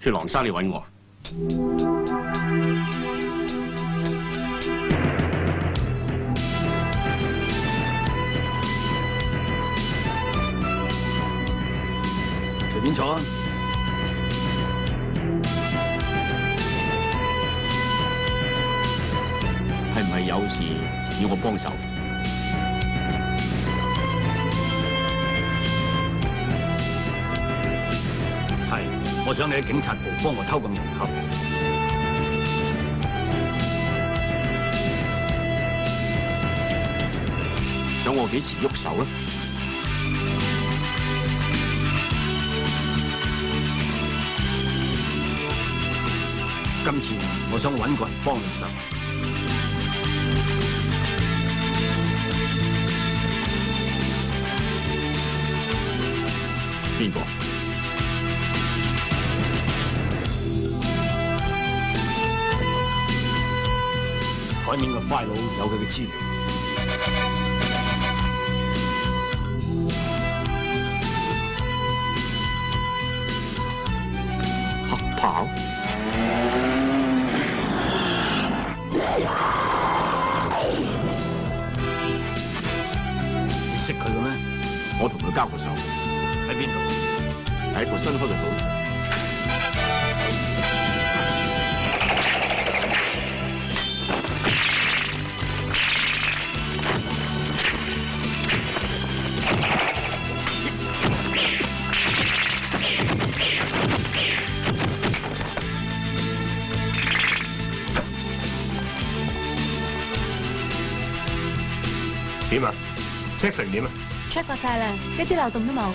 血狼生，你揾我。隨便坐啊！係唔係有事要我幫手？係，我想你喺警察部幫我偷個銀盒。想我幾時喐手咧？今次我想揾個人幫你手。邊個？海面嘅 file 有佢嘅資料。黑豹？你識佢嘅咩？我同佢交過手。喺邊度？喺一個新開嘅賭場。點啊 ？check 成點啊 ？check 過晒啦，一啲漏洞都冇。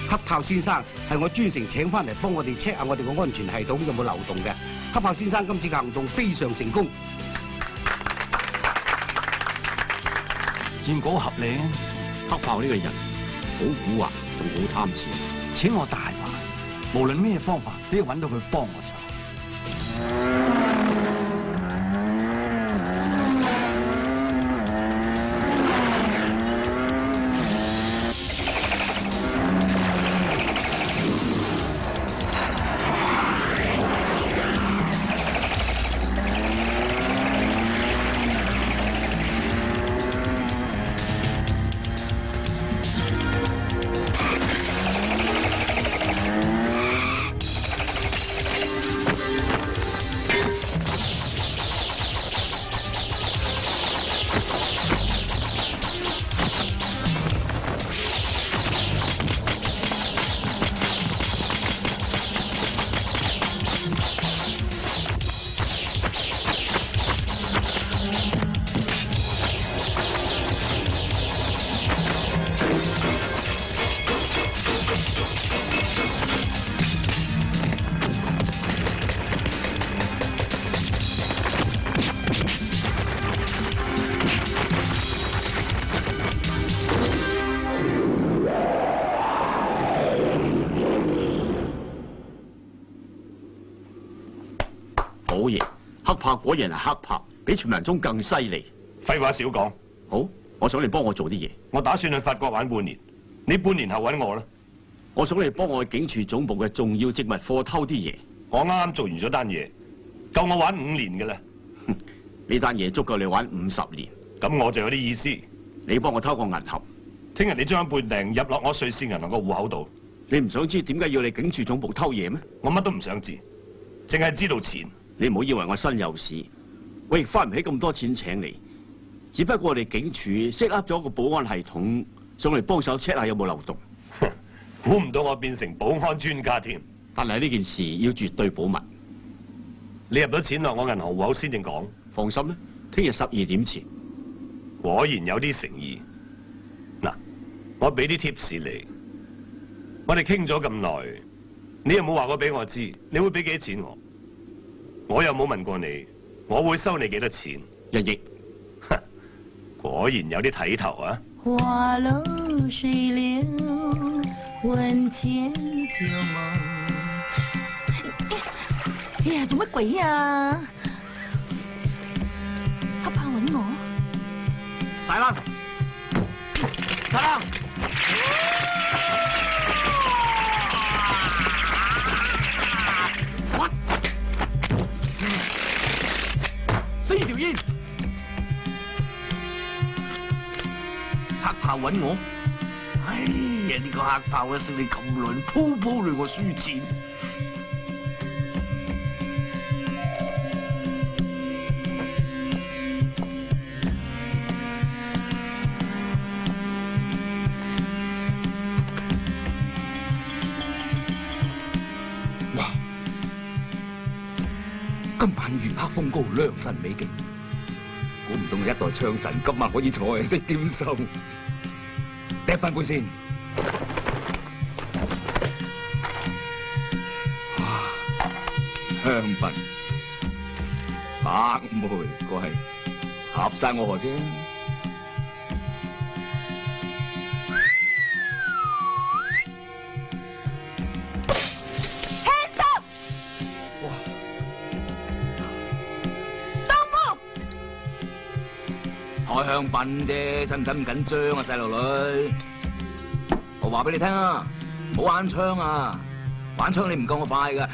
黑豹先生係我專程請翻嚟幫我哋 check 下我哋個安全系統有冇漏洞嘅。黑豹先生今次嘅行動非常成功。佔果合理啊！黑豹呢個人好蠱惑，仲好貪錢，錢我大把，無論咩方法都要揾到佢幫我手。好嘢，黑豹果然係黑豹，比傳聞中更犀利。廢話少講。好，我想你幫我做啲嘢。我打算去法國玩半年，你半年後揾我啦。我想你幫我去警署總部嘅重要證物課偷啲嘢。我啱啱做完咗單嘢，夠我玩5年嘅啦。呢單嘢足夠你玩50年。咁我就有啲意思。你幫我偷個銀盒。聽日你將半訂入落我瑞士銀行個戶口度。你唔想知點解要你警署總部偷嘢咩？我乜都唔想知，淨係知道錢。你唔好以為我身有事，我亦花唔起咁多錢請你。只不過我哋警署 set up 咗個保安系統，上嚟幫手 check 下有冇漏洞。估唔到我變成保安專家添。但係呢件事要絕對保密。你入咗錢落我銀行戶口先正講。放心啦，聽日12點前。果然有啲誠意。嗱，我俾啲 tips 你。我哋傾咗咁耐，你又冇話過俾我知，你會俾幾多錢我？我又冇問過你，我會收你幾多錢？1億。果然有啲睇頭啊！花落水流，魂牽舊夢。哎呀，做乜鬼啊？黑豹揾我？晒冷，晒冷。揾我？哎呀，呢個黑豹啊，識你咁耐，鋪鋪累我輸錢。哇！今晚月黑風高，良辰美景，估唔到我一代唱神今晚可以財色兼收。掟翻杯先。哇！香檳、白玫瑰，合晒我河先。開香檳啫，使唔使咁緊張啊，細路女？我話俾你聽啊，唔好玩槍啊！玩槍你唔夠我快噶。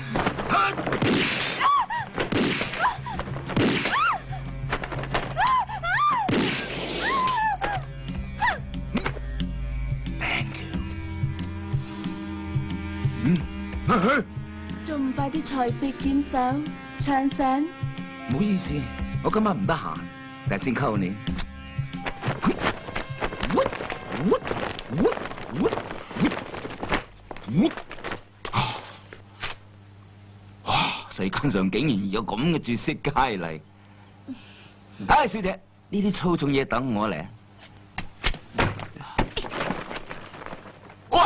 仲唔快啲財色兼收，唱神？唔好意思，我今晚唔得閒，第日先溝你。世間上竟然有咁嘅絕色佳麗！唉，小姐，呢啲粗重嘢等我嚟。喂，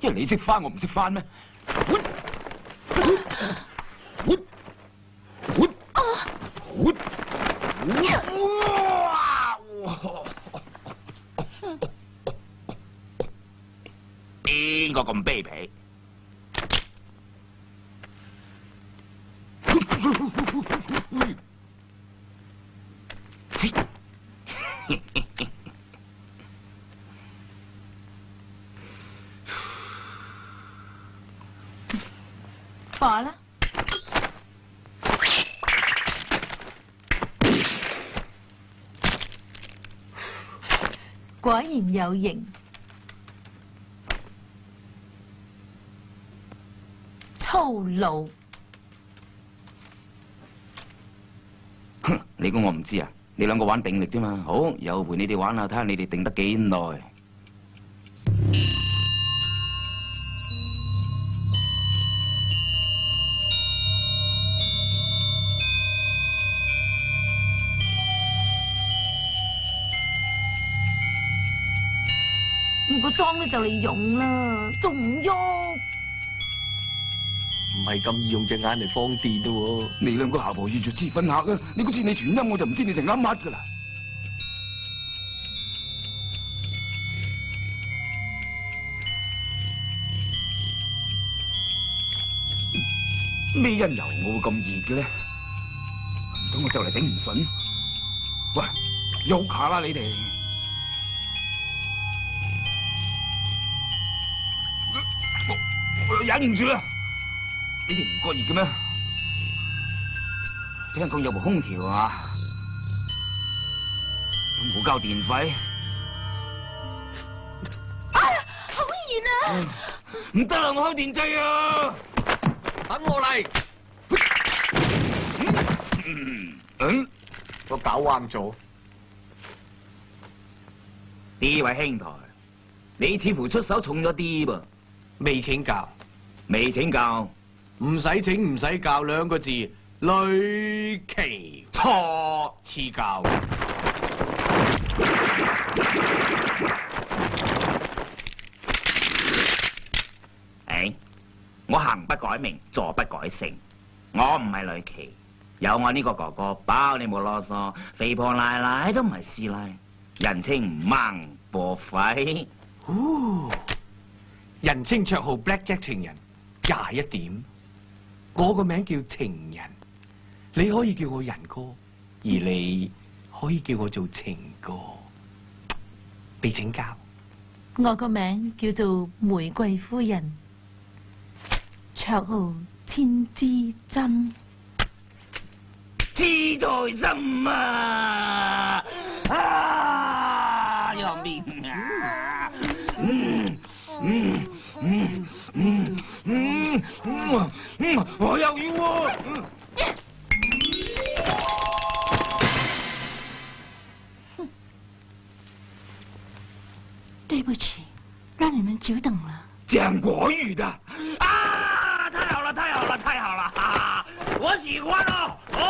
因為你識翻，我唔識翻咩？邊個咁卑鄙？化啦！果然有型，粗魯。哼，你估我唔知啊？你兩個玩定力啫嘛。好，又陪你哋玩下，睇下你哋定得幾耐。我個妝咧就嚟溶啦，仲唔喐？唔係咁易用隻眼嚟放電噶喎。你兩個姣婆遇着知分客啊！你估知你全音，我就唔知你哋啱乜噶啦。咩因由我會咁熱嘅咧？唔通我就嚟頂唔順？喂，喐下啦你哋！我忍唔住啦！你哋唔覺熱嘅咩？聽講有部空調啊，冇交電費。哎呀，好熱啊！唔得啦，我開電掣啊！等我嚟。個搞彎咗。呢位兄台，你似乎出手重咗啲噃。未請教。未請教，唔使請唔使教兩個字，雷奇錯賜教。我行不改名，坐不改姓，我唔係雷奇，有我呢個哥哥包你冇囉嗦，肥婆奶奶都唔係師奶，人稱孟婆肺。人稱綽號 Blackjack 情人21點，我個名叫情人，你可以叫我人哥，而你可以叫我做情哥。被請教。我個名叫做玫瑰夫人，綽號千枝針。志在心啊！啊！有命啊！我又要喎。对不起，让你们久等了。讲国语的啊！太好了，太好了，太好了！啊，我喜欢哦！哦，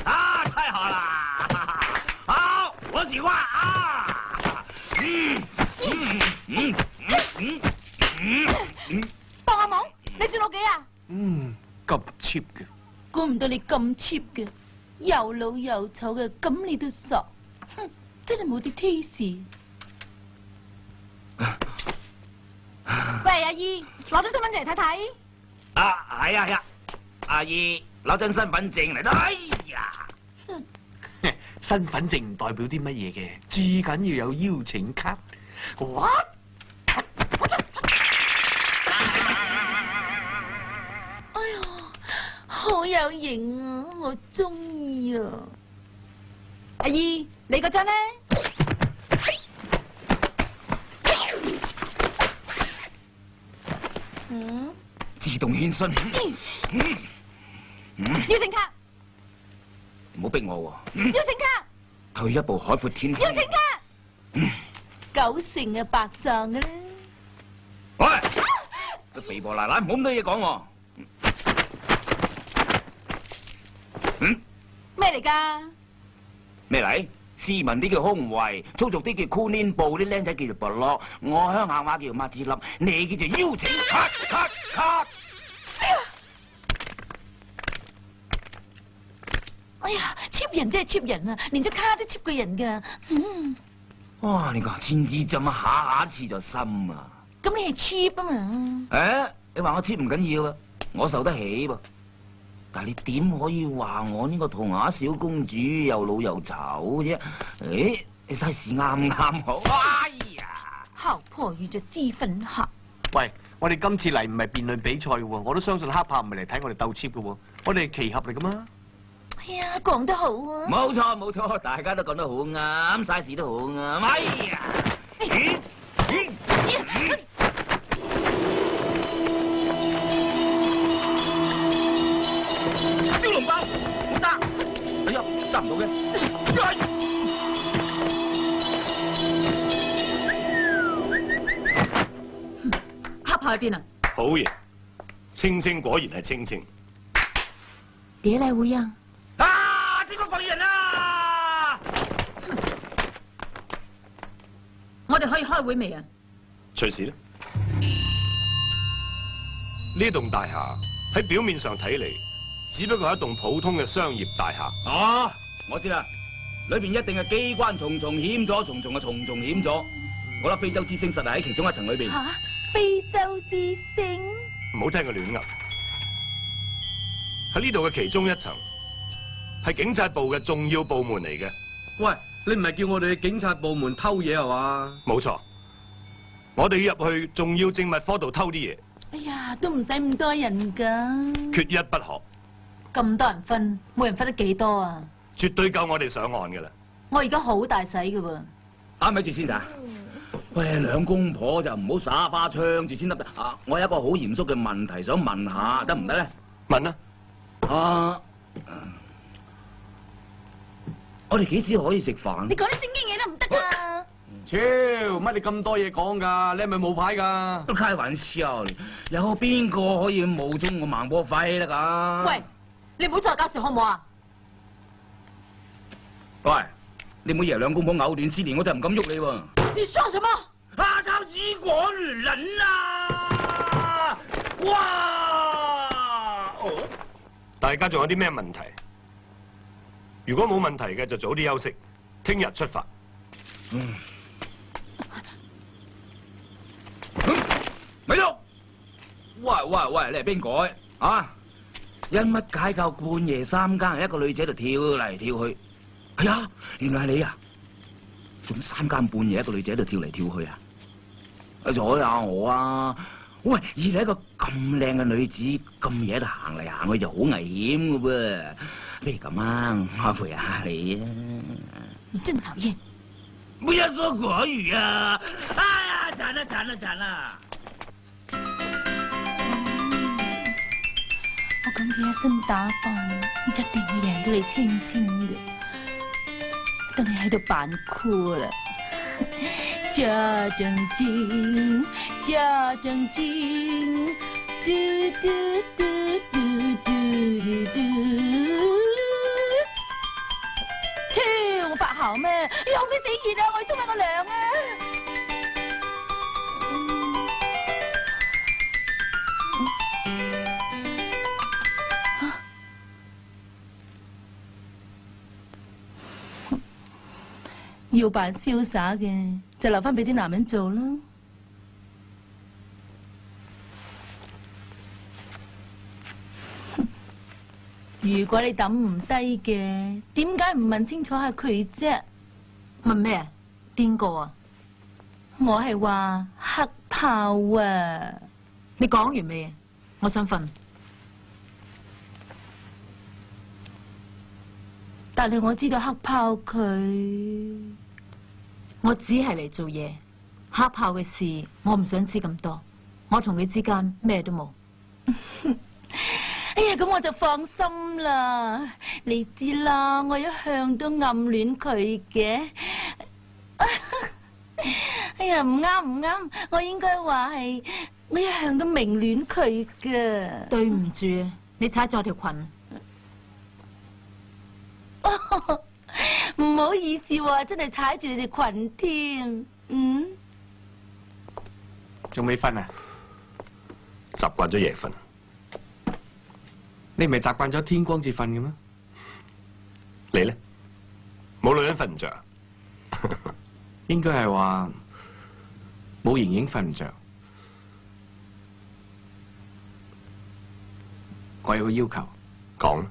啊，太好了！好，我喜歡啊！幫下忙，你算我幾啊？咁 cheap 嘅。估唔到你咁 cheap 嘅，又老又醜嘅，咁你都傻，哼，真係冇啲 taste。喂，阿姨，攞咗身份證嚟睇睇。啊，係啊係啊，阿姨攞張身份證嚟啦！哎呀，身份證唔代表啲乜嘢嘅，至緊要有邀請卡。What？哎呀，好有型啊，我中意啊！阿姨，你嗰張呢？嗯，自動獻信。邀請卡，唔好逼我喎。邀請卡，退一步海闊天空。邀請卡。 90嘅白撞嘅咧。喂，個肥婆奶奶唔好咁多嘢講喎。咩嚟㗎？咩嚟？斯文啲叫胸圍，粗俗啲叫箍黏布，啲僆仔叫做拔落，我鄉下話叫做抹子粒，你叫做邀請卡卡卡。哎呀，cheap 人真係 cheap 人啊，連張卡都 cheap 過人㗎。嗯，哇！你個千枝針下下刺就心啊！咁你係 cheap 啊嘛？誒，你話我 cheap 唔緊要啊，我受得起噃。但係你點可以話我呢個銅牙小公主又老又醜啫？誒，你 size 啱啱好。哎呀！姣婆遇着脂粉客。喂，我哋今次嚟唔係辯論比賽嘅喎，我都相信黑豹唔係嚟睇我哋鬥 cheap 嘅喎，我哋係奇俠嚟噶嘛。哎呀，講得好啊！冇錯冇錯，大家都講得好啱，size 都好啱。哎呀！小籠包，唔得！哎呀，揸唔到嘅。黑豹喺邊啊？好嘢，青青果然係青青。別來無恙。啊！這個鬼人啊！我哋可以開會未啊？隨時啦。呢棟大廈喺表面上睇嚟，只不過係一棟普通嘅商業大廈。哦，我知啦，裏邊一定係機關重重險阻，重重嘅重重險阻。我諗非洲之星實係喺其中一層裏邊。嚇，非洲之星？唔好聽佢亂噏。喺呢度嘅其中一層係警察部嘅重要部門嚟嘅。喂，你唔係叫我哋警察部門偷嘢係嘛？冇錯，我哋要入去重要證物科度偷啲嘢，哎呀，都唔使咁多人㗎。缺一不可，咁多人分，每人分得幾多啊？絕對夠我哋上岸㗎啦。我而家好大使㗎喎。啱咪住先咋？喂，兩公婆就唔好耍花槍住先得啊！我有一個好嚴肅嘅問題想問下，得唔得咧？問啊！我哋幾時可以食飯？你講啲正經嘢得唔得啊？超，乜你咁多嘢講㗎？你係咪冇牌㗎？都開玩笑，有邊個可以冒充我孟波輝得㗎？喂，你唔好再搞笑好唔好啊？喂，你唔好以為兩公婆藕斷絲連，我就唔敢喐你喎。你說什麼？阿超子果女人啊！哇！哦，大家仲有啲咩問題？如果冇問題嘅就早啲休息，聽日出發。咪喐！喂，你係邊個啊？因乜解救半夜三更，一個女仔喺度跳嚟跳去？哎呀，原來係你啊！仲三更半夜一個女仔喺度跳嚟跳去啊！阻下我啊！喂，而你一個咁靚嘅女子，咁夜喺度行嚟行去就好危險噶噃。不如咁啊，我陪下你啊！你真討厭。不要說國語啊！哎呀，啦，賺啦，賺啦，賺啦！我咁嘅一身打扮，一定會贏到你青青嘅。等你喺度扮酷啦，假正經，假正經，嘟嘟嘟嘟嘟嘟嘟。切，我發姣咩？有咩死熱啊？我要沖下個涼啊！要扮瀟灑嘅，就留翻俾啲男人做啦。如果你抌唔低嘅，點解唔問清楚下佢啫？問咩啊？邊個啊？我係話黑豹啊！你講完未啊？我想瞓。但係我知道黑豹佢，我只係嚟做嘢，黑豹嘅事我唔想知咁多。我同佢之間咩都冇。哎呀，咁我就放心啦。你知啦，我一向都暗戀佢嘅。哎呀，唔啱唔啱，我應該話係我一向都明戀佢㗎。對唔住，你踩咗我條裙。唔好意思喎，真係踩住你哋裙添。嗯，仲未瞓啊？習慣咗夜瞓。你唔係習慣咗天光至瞓嘅咩？你咧？冇女人瞓唔着啊？應該係話冇盈盈瞓唔着。我有個要求，講。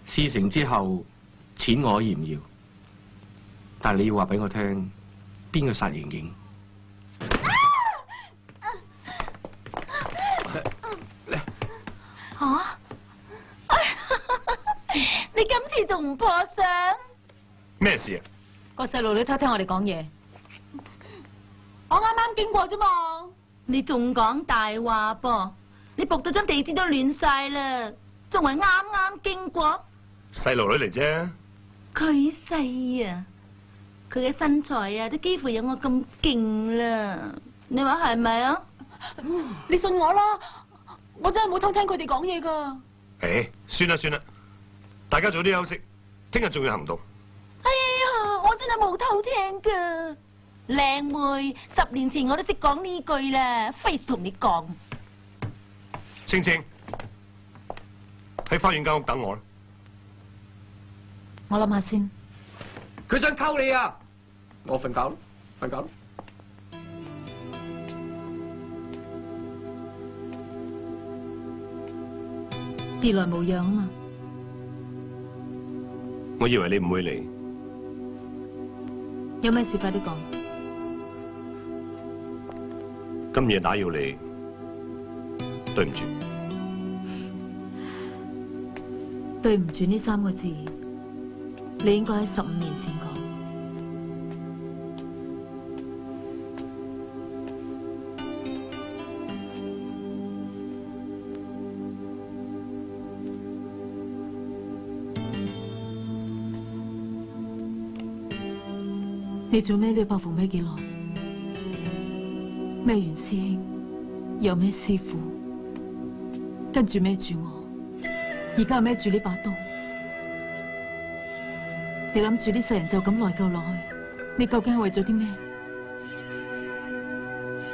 事成之後，錢我可以唔要，但係你要話俾我聽，邊個殺盈盈？吓？你今次仲唔破相？咩事啊？個細路女偷聽我哋講嘢，我啱啱經過啫嘛。你仲講大話噃？你仆到張地氈都亂晒啦，仲係啱啱經過？細路女嚟啫。佢細啊，佢嘅身材啊，都幾乎有我咁勁啦。你話係咪啊？你信我啦，我真係冇偷聽佢哋講嘢噶。誒，算啦算啦，大家早啲休息，聽日仲要行動。哎呀，我真係冇偷聽噶。靚妹，10年前我都識講呢句啦，費事同你講。青青，喺花園間屋等我啦。我諗下先。佢想溝你啊！我瞓覺咯，瞓覺咯。別來無恙啊嘛。我以為你唔會嚟。有咩事快啲講。今夜打擾你，對唔住。對唔住呢3個字，你應該喺15年前講。你做咩呢個包袱孭幾耐？孭完師兄，又孭師傅，跟住孭住我，而家又孭住呢把刀。你諗住呢世人就咁內疚落去？你究竟係為咗啲咩？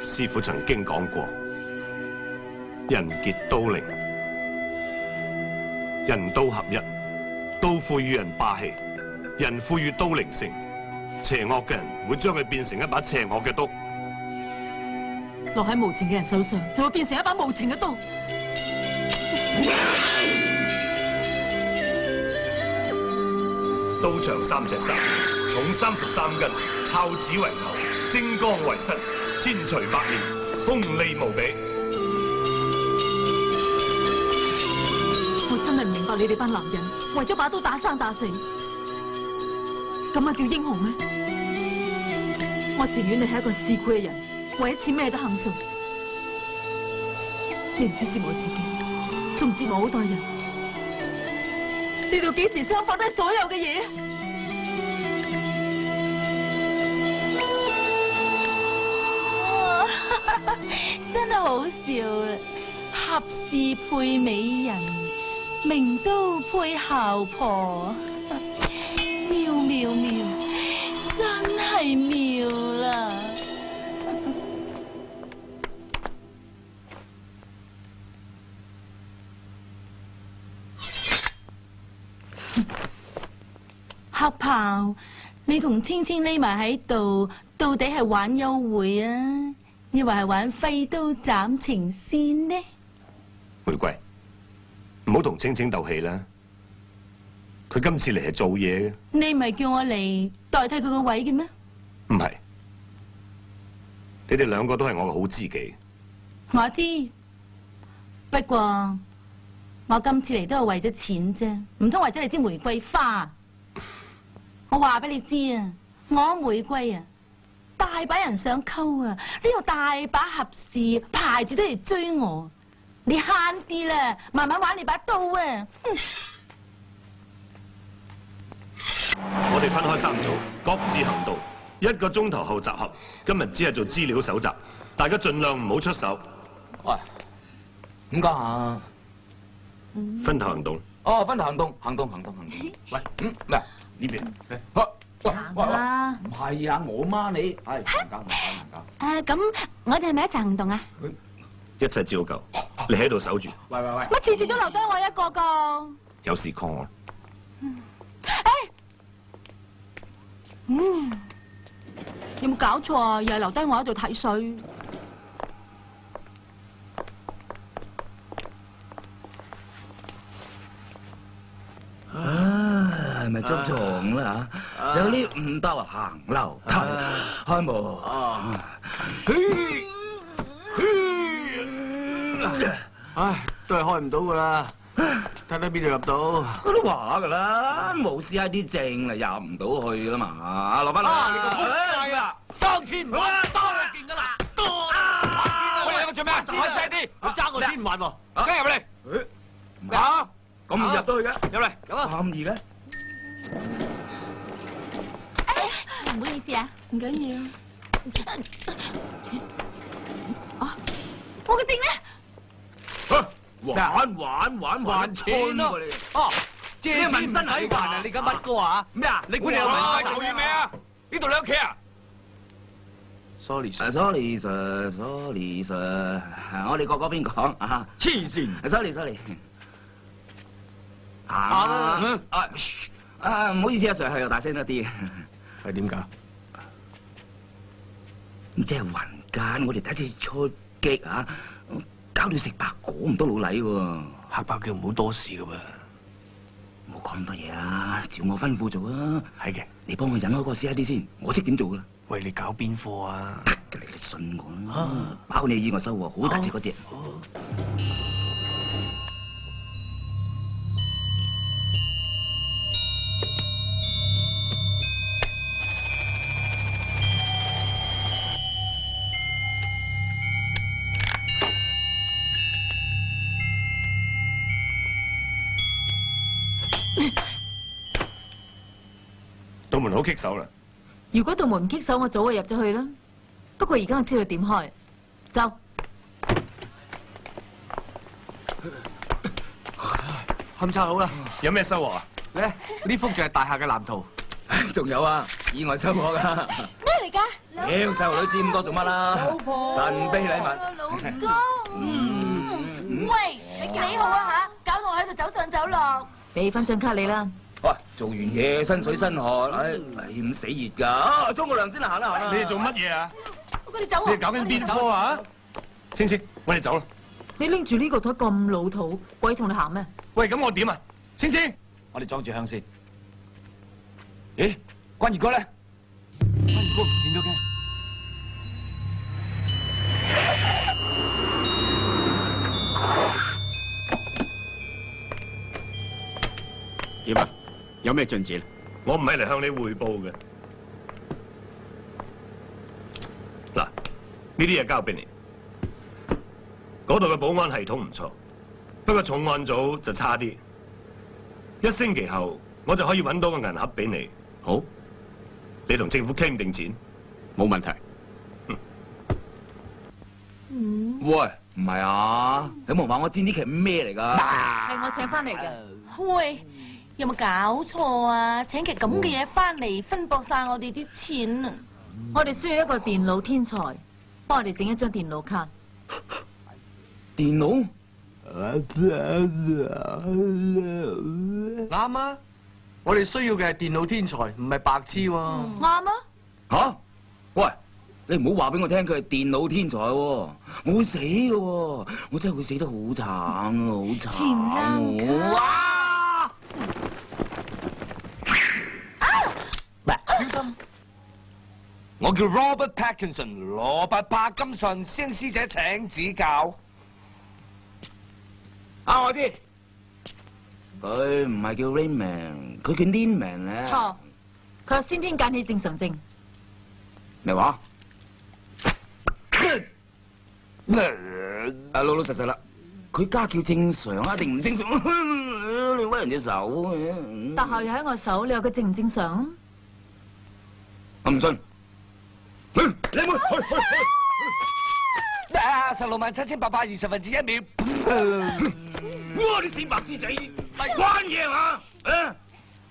師傅曾經講過，人傑刀靈，人刀合一，刀賦予人霸氣，人賦予刀靈性。邪惡嘅人會將佢變成一把邪惡嘅刀，落喺無情嘅人手上，就會變成一把無情嘅刀。刀長3尺3，重33斤，豹子為頭，精剛為身，千錘百煉，鋒利無比。我真係唔明白你哋班男人為咗把刀打生打死，咁啊叫英雄咩？我情願你係一個市儈嘅人，為咗錢咩都肯做。你唔知折磨自己，仲折磨好多人。你到幾時先肯放低所有嘅嘢？真係好笑啦！合氏配美人，名都配姣婆，妙妙妙，真係妙啦！黑豹，你同青青匿埋喺度，到底係玩幽會啊？抑或係玩揮刀斬情線呢？玫瑰，唔好同青青鬥氣啦。佢今次嚟係做嘢嘅。你唔係叫我嚟代替佢個位嘅咩？唔係，你哋兩個都係我嘅好知己。我知，不過我今次嚟都係為咗錢啫，唔通為咗你支玫瑰花？我話俾你知啊，我玫瑰啊，大把人想溝啊，呢度大把合氏排住都嚟追我，你慳啲啦，慢慢玩你把刀啊！我哋分開3組，各自行動，1個鐘頭後集合。今日只係做資料搜集，大家盡量唔好出手。喂，點講啊？分頭行動。哦，分頭行動，行動。喂，咩？呢邊。行啦！唔係啊，我媽你係唔搞。咁我哋係咪一齊行動啊？一切照舊，你喺度守住。喂，乜次次都留低我一個個？有事 call 我。有冇搞錯啊？又係留低我喺度睇水。係咪張床啦嚇？有啲唔得啊，行樓梯，開門。唉，都係開唔到噶啦，睇睇邊度入到。我都話噶啦，冇 CID 證啦，入唔到去啦嘛。落翻嚟。你個仆街啊！爭錢唔還，多啦見噶啦，多啦！我哋兩個做咩？開聲啲，佢爭我錢唔還喎，跟入嚟。嚇？咁唔入到去嘅？入嚟，咁啊！咁易嘅？唔好意思啊，唔緊要。我嘅證咧？還錢咯！哦，借錢唔使還啊！你而家乜歌啊？咩啊？你估你有文化做嘢未啊？呢度你屋企啊 ？Sorry Sorry sir，我哋嗰邊講啊。黐線 ！Sorry。唔好意思啊 ，Sir， 係又大聲一啲。係點解？即係雲間，我哋第一次出擊啊，搞到食白果唔多老禮喎。黑豹叫唔好多事噶噃。冇講咁多嘢啊，照我吩咐做啊。係嘅，你幫我引開個 CID 先，我識點做噶啦。喂，你搞邊科啊？得嘅，你信我啦。包你意外收穫，好大隻嗰隻。道門好棘手啦！如果道門唔棘手，我早就入咗去啦。不過而家我知道點開，走。勘測好啦，有咩收穫啊？咧呢幅就係大廈嘅藍圖。仲有啊，意外收穫噶。咩嚟㗎？妖細路女知咁多做乜啦？老婆，神秘禮物。老公，喂，你幾好啊嚇？搞到我喺度走上走落。俾翻張卡你啦。喂，做完嘢身水身汗，唔死熱㗎。啊，沖個涼先啦，行啦。你哋做乜嘢啊？佢哋走啊！你哋搞緊邊科啊？青青，我哋走啦。你拎住呢個台咁老土，鬼同你行咩？喂，咁我點啊？青青，我哋裝住香先。咦，關二哥咧？關二哥唔見咗嘅。點啊？有咩進展？我唔係嚟向你匯報嘅。嗱，呢啲嘢交俾你。嗰度嘅保安系統唔錯，不過重案組就差啲。1星期後我就可以揾到個銀盒俾你。好，你同政府傾定錢？冇問題。喂，唔係啊？有冇話我知呢期咩嚟㗎？係我請翻嚟嘅。喂，有冇搞錯啊？請劇咁嘅嘢翻嚟，分薄晒我哋啲錢啊！我哋需要一個電腦天才，幫我哋整一張電腦卡。電腦？啱啊！我哋需要嘅係電腦天才，唔係白痴喎。啱啊！吓？喂，你唔好話俾我聽佢係電腦天才喎，我會死嘅喎，我真係會死得好慘啊，好慘！哇！小心！我叫 Robert Pattinson， 羅拔帕金遜，師兄師姐請指教。啊，我知，佢唔係叫 Raymond， 佢叫 Linman 咧。錯，佢有先天間歇正常症。咩話？老老實實啦，佢家叫正常啊，定唔正常？你屈人隻手。但係喺我手，你話佢正唔正常？我唔信。你妹，啊！167820分之1秒。哇！你死白痴仔，關嘢啊！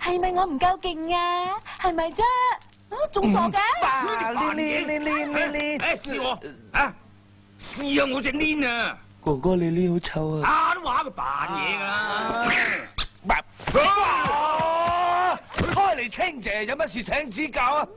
係咪我唔夠勁啊？係咪啫？仲傻嘅？誒，試我啊！試下我隻黏啊！哥哥你呢好臭啊！啊，都話佢扮嘢㗎。開嚟清謝，有乜事請指教啊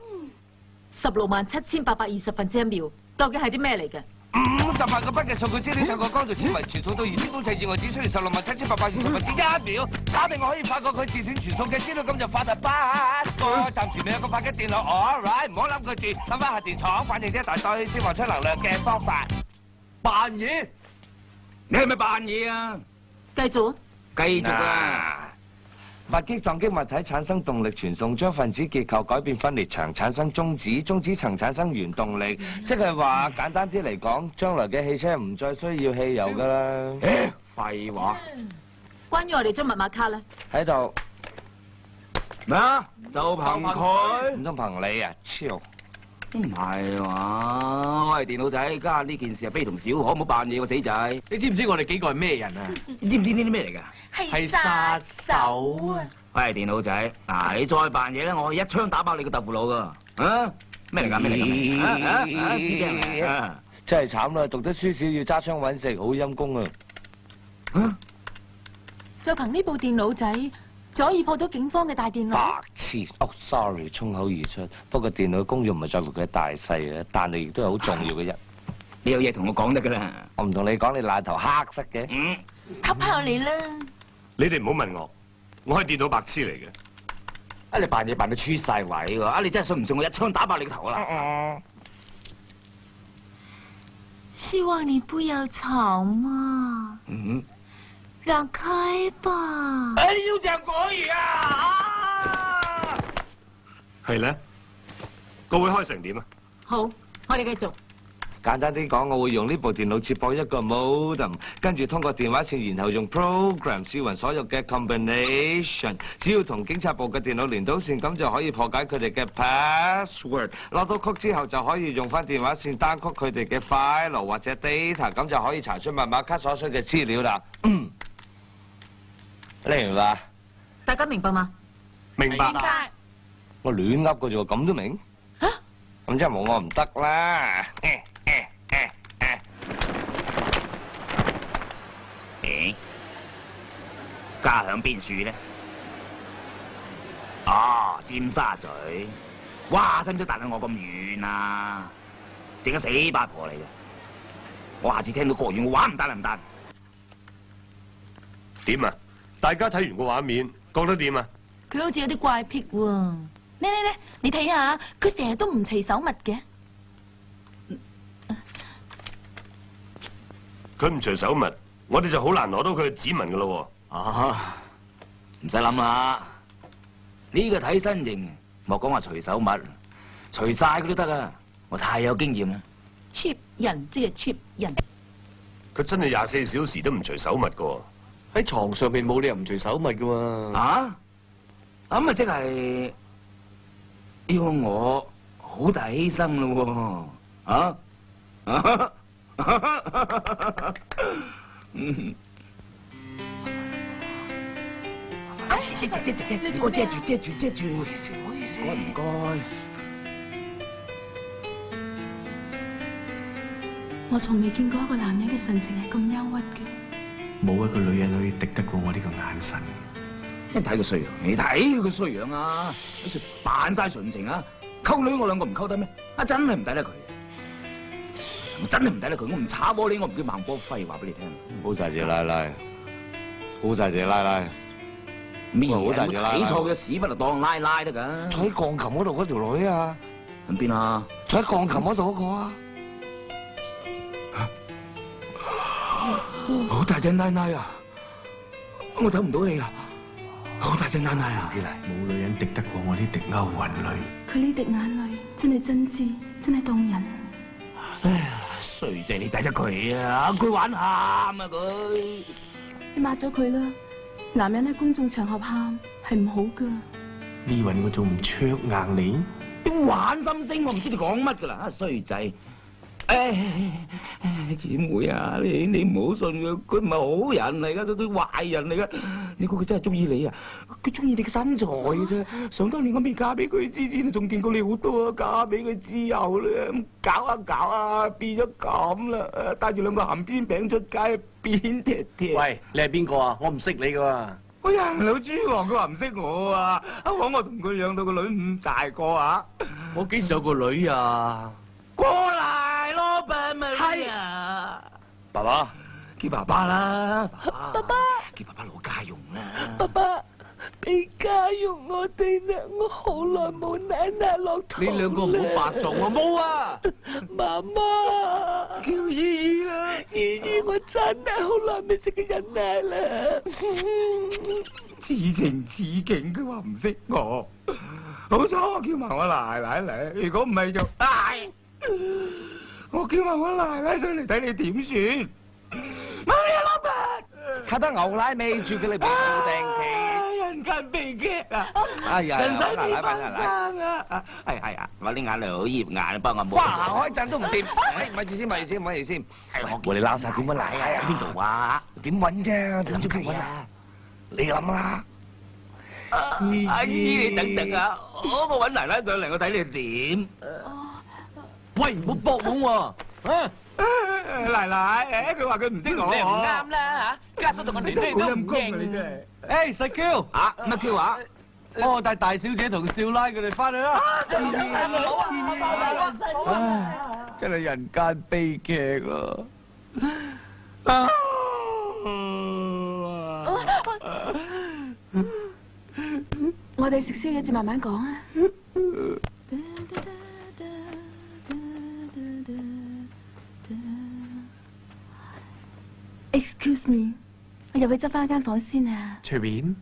！167820分之1秒，究竟係啲咩嚟嘅？50萬個筆嘅數據資料透過光度纖維傳送到2000公尺以外，只需要167820分之1秒。假定我可以發覺佢自選傳送嘅資料，咁就發達不過暫時未有個發嘅電腦。All right，唔好諗佢住，諗翻下電廠反應一大堆消防出能量嘅方法。扮嘢？你係咪扮嘢啊？繼續啊！繼續啊！物擊撞擊物體產生動力傳送，將分子結構改變分裂場，產生中子，中子層產生原動力，即係話簡單啲嚟講，將來嘅汽車唔再需要汽油㗎啦。廢話。關於我哋張密碼卡咧，喺度咩啊？就憑佢？唔通憑你啊？超！唔係嘛？我係電腦仔，家下呢件事係非同小可，唔好扮嘢個死仔。你知唔知我哋幾個係咩人啊？你知唔知呢啲咩嚟㗎？係殺手啊！喂，電腦仔，嗱你再扮嘢咧，我一槍打爆你個豆腐腦㗎！啊？咩嚟㗎？咩嚟㗎？知驚啊！真係慘啦，讀得書少要揸槍揾食，好陰功啊！就憑呢部電腦仔，就可以破到警方嘅大電腦。白痴！哦，sorry， 衝口而出。不過電腦嘅功用唔係在乎佢嘅大細嘅，但係亦都係好重要嘅啫。你有嘢同我講得㗎啦。我唔同你講，你爛頭黑色嘅。恰下你啦！你哋唔好問我，我係電腦白痴嚟嘅。啊！你扮嘢扮到出晒位喎！啊！你真係信唔信我一槍打爆你個頭啊？希望你不要吵嘛。讓開吧！哎，你要講國語啊！係咧，個會開成點啊？好，我哋繼續。簡單啲講，我會用呢部電腦接駁一個 modem， 跟住通過電話線，然後用 program 試勻所有嘅 combination。只要同警察部嘅電腦連到線，咁就可以破解佢哋嘅 password。落到曲之後，就可以用翻電話線單曲佢哋嘅 file 或者 data， 咁就可以查出密碼卡所需嘅資料啦。你明白？大家明白嗎？明白。我亂噏嘅啫喎，咁都明？嚇！咁即係冇我唔得啦。家響邊處咧？哦，尖沙咀。哇，使唔使帶到我咁遠啊？淨係死八婆嚟嘅。我下次聽到國語，我玩唔得啦，唔得。點啊？大家睇完個畫面，覺得點啊？佢好似有啲怪癖喎。你睇下，佢成日都唔隨手物嘅。佢唔隨手物，我哋就好難攞到佢嘅指紋噶咯。啊，唔使諗啦，呢個睇身形，莫講話隨手物，隨晒佢都得啊！我太有經驗啦。cheap 人，即係 cheap 人。佢真係24小時都唔除手襪噶。喺床上面冇理由唔除手襪噶嘛。啊？咁啊，即係要我好大犧牲咯喎！啊？姐，我遮住。唔該。我從未見過一個男人嘅神情係咁憂鬱嘅。冇一個女人可以敵得過我呢個眼神。你睇佢衰樣，你睇佢衰樣啊！好似扮晒純情啊！溝女我兩個唔溝得咩？啊，真係唔抵得佢。我真係唔抵得佢，我唔炒玻璃，我唔叫孟波輝，話俾你聽。好大隻奶奶，好大隻奶奶。咩好大隻奶奶睇錯嘅屎忽就當奶奶得㗎。坐喺鋼琴嗰度嗰條女啊，喺邊啊？坐喺鋼琴嗰度嗰個啊。好大隻奶奶啊！我唞唔到氣啊！好大隻奶奶啊！冇女人敵得過我呢滴勾魂淚。佢呢滴眼淚真係真摯，真係動人。唉，衰仔你抵得佢啊！佢玩喊啊佢！你抹咗佢啦！男人喺公眾場合喊係唔好噶。呢運我仲唔灼硬你？你玩心聲，我唔知你講乜噶啦！衰仔！姊妹啊，你唔好信佢，佢唔係好人嚟噶，佢壞人嚟噶。你估佢真係中意你啊？佢中意你嘅身材嘅啫。想當年我未嫁俾佢之前，仲見過你好多啊。嫁俾佢之後咧，搞下變咗咁啦，帶住兩個鹹煎餅出街，扁踢踢。喂，你係邊個啊？我唔識你噶。我人老珠王，佢話唔識我啊！我同佢養到個女咁大個啊！我幾時有個女啊？過嚟咯，爸咪係啊！爸爸，叫爸爸啦，爸爸，叫爸爸攞家用啦。爸爸，俾家用我哋啦！我好耐冇奶奶落肚。你兩個唔好白撞我冇啊！媽媽，叫姨姨啦，姨姨，我真係好耐未食過人奶啦。此情此景，佢話唔識我，好彩我叫埋我奶奶嚟，如果唔係就我叫埋我奶奶上嚟睇你點算？冇嘢，老闆，睇得牛奶味住佢你俾冇定企。人間悲劇啊！哎呀，人生奶奶點生啊！係啊，我啲眼淚好熱眼，幫我摸。哇，行開陣都唔掂。咪住先，我哋撈晒點搵奶奶喺邊度啊？點搵啫？點知邊搵啊？你諗啦。阿姨，你等等啊！我搵奶奶上嚟，我睇你點。喂，唔好搏懵喎！奶奶，佢話佢唔識我，你唔啱啦嚇！家嫂同我哋咩都唔認。誒，實 Q 啊，乜 Q 話？幫我帶大小姐同少奶佢哋翻去啦！唉，真係人間悲劇咯！我哋食宵夜至慢慢講啊。Excuse me， 我入去執翻間房先啊。隨便，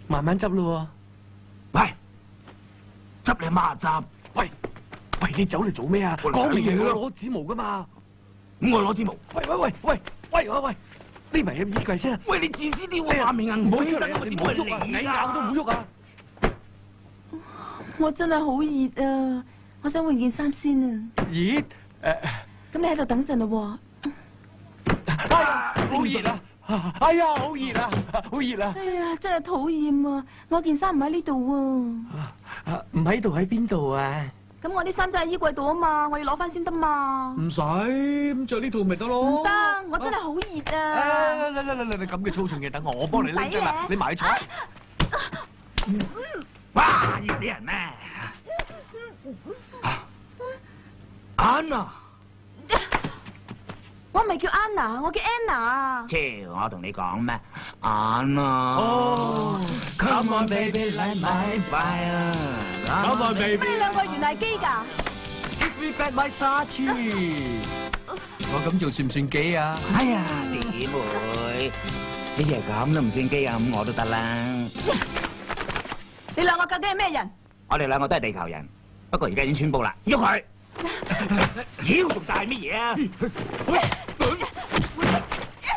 慢慢執咯。喂，執你媽執！喂，你走嚟做咩啊？講嘢攞指模噶嘛。咁我攞支毛。喂，匿埋喺衣櫃先啊！喂，你自私啲喎，話明啊，唔好起身，你唔好喐啊！你咬都唔好喐啊！我真係好熱啊！我想換件衫先啊。熱？咁你喺度等陣咯。好熱啊！哎呀，好熱啊！好熱啊！哎呀，真係討厭啊！我件衫唔喺呢度喎。唔喺度喺邊度啊？咁我啲衫真係衣櫃度啊嘛，我要攞翻先得嘛。唔使，咁着呢套咪得咯。唔得，我真係好熱啊！你咁嘅粗重嘢，等我幫你拎啫嘛，你埋去坐。哇！熱死人咩？Anna，我唔係叫 Anna， 我叫 Anna。我同你講咩？Anna，哦 ，Come on baby light my fire，Come on baby。你兩個原來係基㗎？ Give me back my Sachi。我咁做算唔算基啊？哎呀，姊妹，你係咁都唔算基啊，咁我都得啦。你兩個究竟係咩人？我哋兩個都係地球人，不過而家已經宣佈啦，喐佢。妖仲大乜嘢啊？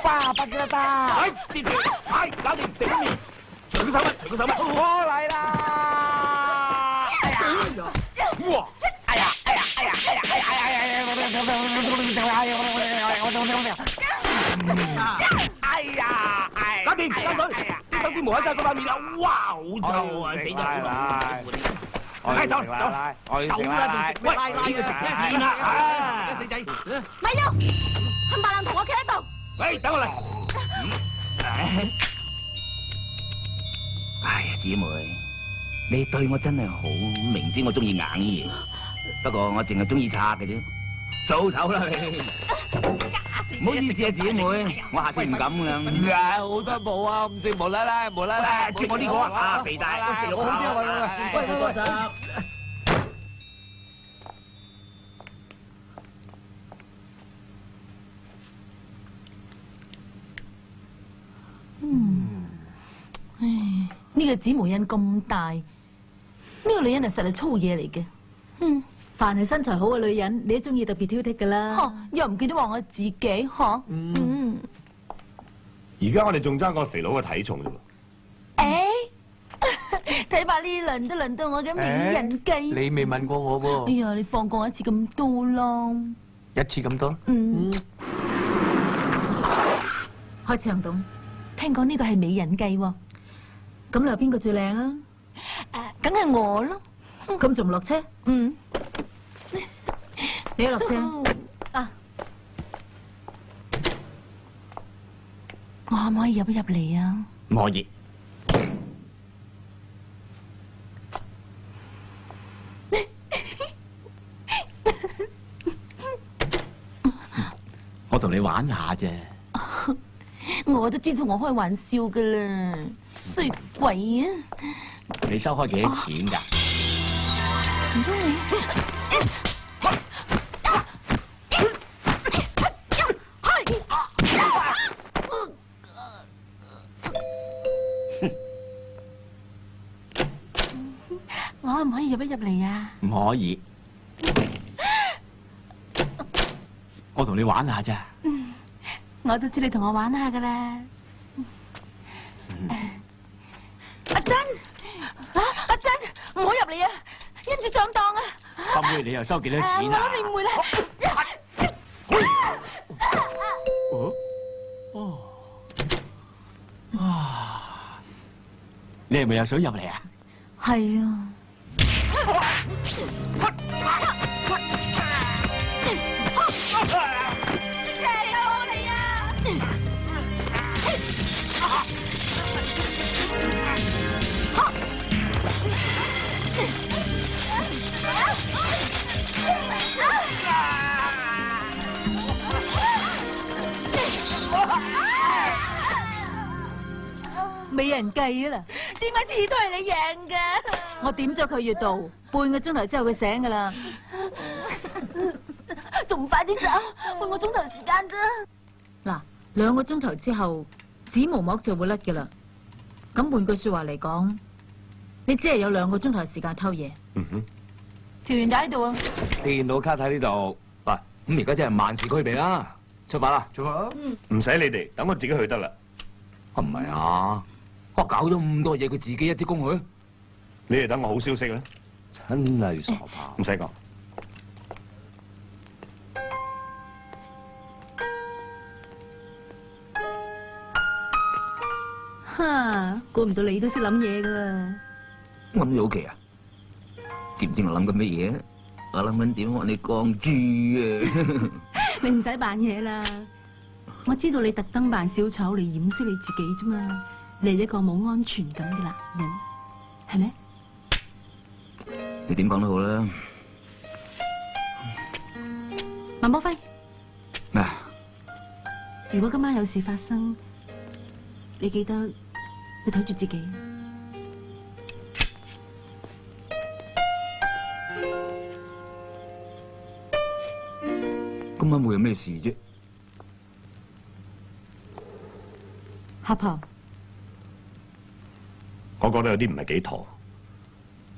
爸爸嘅爸，哎，接住，哎，搞掂，食咗面，除個手乜，除個手乜，我嚟啦！哇！哎呀！哎呀！哎呀！哎呀！哎呀！哎呀！哎呀！哎，搞掂，收水，啲手指磨喺晒嗰塊面啦，哇，好臭啊，死咗啦！哎，走，走啦，仲食咩？喂，呢個食一線啦，啊，死仔，咪喐，冚唪唥同我企喺度。喂，等我嚟。哎呀，姊妹，你對我真係好，明知我中意硬嘢，不過我淨係中意拆嘅啫。早唞啦你。唔好意思啊，姊妹，我下次唔敢啦。好多冇啊，唔食無啦啦，無啦啦，接我呢個啊，肥大，好啲啊，喂，多謝。唉，呢個指模印咁大，呢個女人係實係粗嘢嚟嘅。凡係身材好嘅女人，你都中意特別挑剔噶啦。又唔見得話我自己，嗬。而家我哋仲爭個肥佬嘅體重啫喎。睇怕呢輪都輪到我嘅美人計。你未問過我噃？哎呀，你放過我一次咁多咯。一次咁多？開長董，聽講呢個係美人計喎。咁你話邊個最靚啊？梗係我咯。咁仲唔落車？你落車啊！我可唔可以入一入嚟啊？唔可以。我同你玩下啫。我都知道我開玩笑噶啦，衰鬼啊！你收開幾多錢㗎？唔通你？我可唔可以入一入嚟啊？唔可以。我同你玩下咋。我都知你同我玩下噶啦。阿珍，阿珍，唔好入嚟啊！因住上當啊！今妹你又收幾多錢啊？我諗你唔會啦。你係咪又想入嚟啊？係啊。美人計啊啦！點解次次都係你贏嘅？我點咗佢穴道，半個鐘頭之後佢醒噶啦。仲唔快啲走？半個鐘頭時間啫。嗱，2個鐘頭之後，指毛膜就會甩噶啦。咁換句說話嚟講，你只係有2個鐘頭時間偷嘢。條員仔喺度啊！電腦卡喺呢度。喂，咁而家真係萬事俱備啦，出發啦！出發啦！唔使你哋，等我自己去得啦。唔係啊！我搞咗咁多嘢，佢自己一支公去。你哋等我好消息啦。真係傻炮，唔使講。哈！估唔到你都識諗嘢噶啦。諗咗好奇啊！知唔知我諗緊乜嘢？我諗緊點學你降豬啊！你唔使扮嘢啦，我知道你特登扮小丑嚟掩飾你自己啫嘛。你係一個冇安全感嘅男人，係咪？你點講都好啦。文波輝，嗱，如果今晚有事發生，你記得你睇住自己。今晚會有咩事啫？黑豹，我覺得有啲唔係幾妥，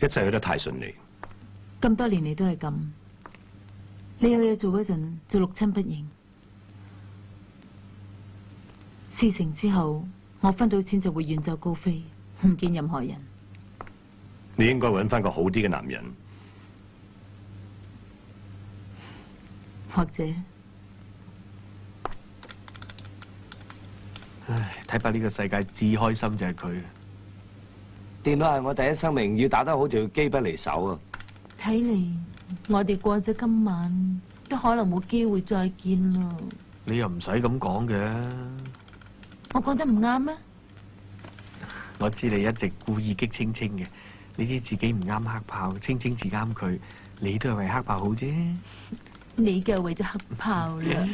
一切去得太順利。咁多年嚟都係咁，你有嘢做嗰陣就六親不認，事成之後我分到錢就會遠走高飛，唔見任何人。你應該揾翻個好啲嘅男人，或者，唉，睇怕呢個世界至開心就係佢。電腦係我第一生命，要打得好就要機不離手啊！睇嚟我哋過咗今晚都可能冇機會再見咯。你又唔使咁講嘅。我講得唔啱咩？我知你一直故意激青青嘅，你知自己唔啱黑豹，青青至啱佢，你都係為黑豹好啫。你嘅為咗黑豹啦。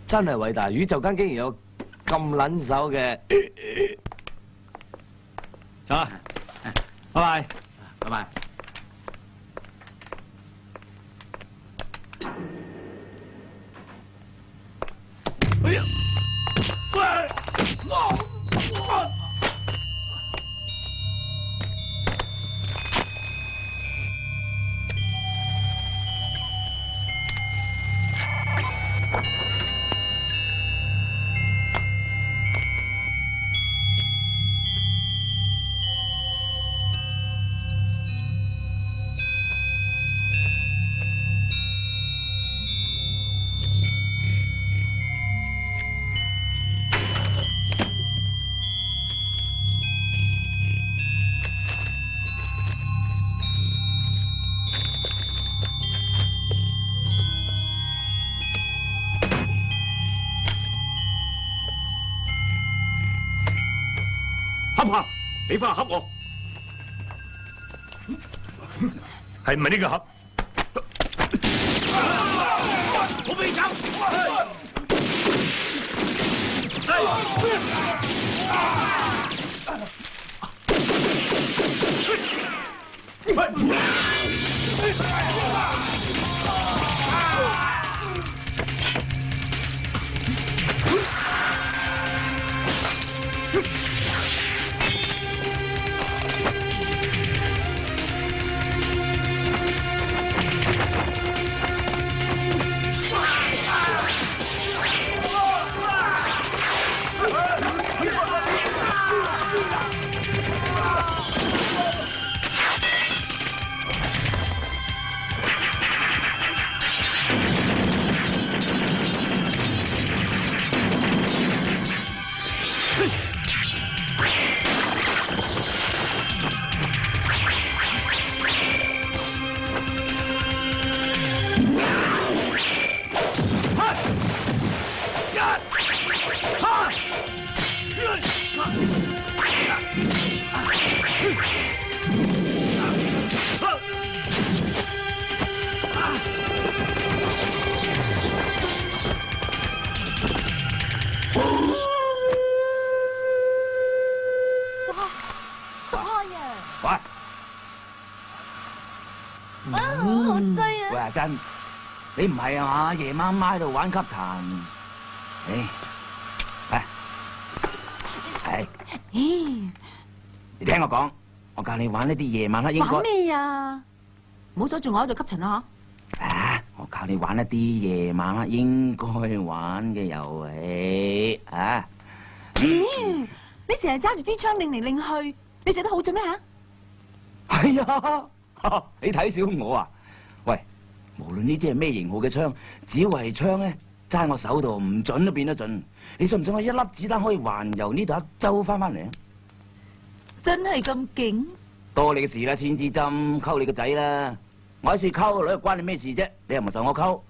真係偉大！宇宙間竟然有咁撚手嘅。走啦，拜拜，拜拜。哎呀！黑豹，你翻嚟恰我，係唔係呢個盒？我俾你走！真，你唔係啊嘛？夜媽媽喺度玩吸塵，你聽我講，我教你玩呢啲夜晚黑應該玩咩啊？唔好阻住我喺度吸塵啦啊！我教你玩一啲夜晚黑應該玩嘅遊戲啊！你成日揸住支槍擰嚟擰去，你寫得好做咩啊？係啊，你睇小我啊？喂！無論呢支係咩型號嘅槍，只要係槍咧，揸喺我手度唔準都變得準。你信唔信我一粒子彈可以環遊呢度一周翻嚟啊？真係咁勁？多你嘅事啦，千枝針溝你個仔啦！我喺處溝女，關你咩事啫？你又唔係受我溝，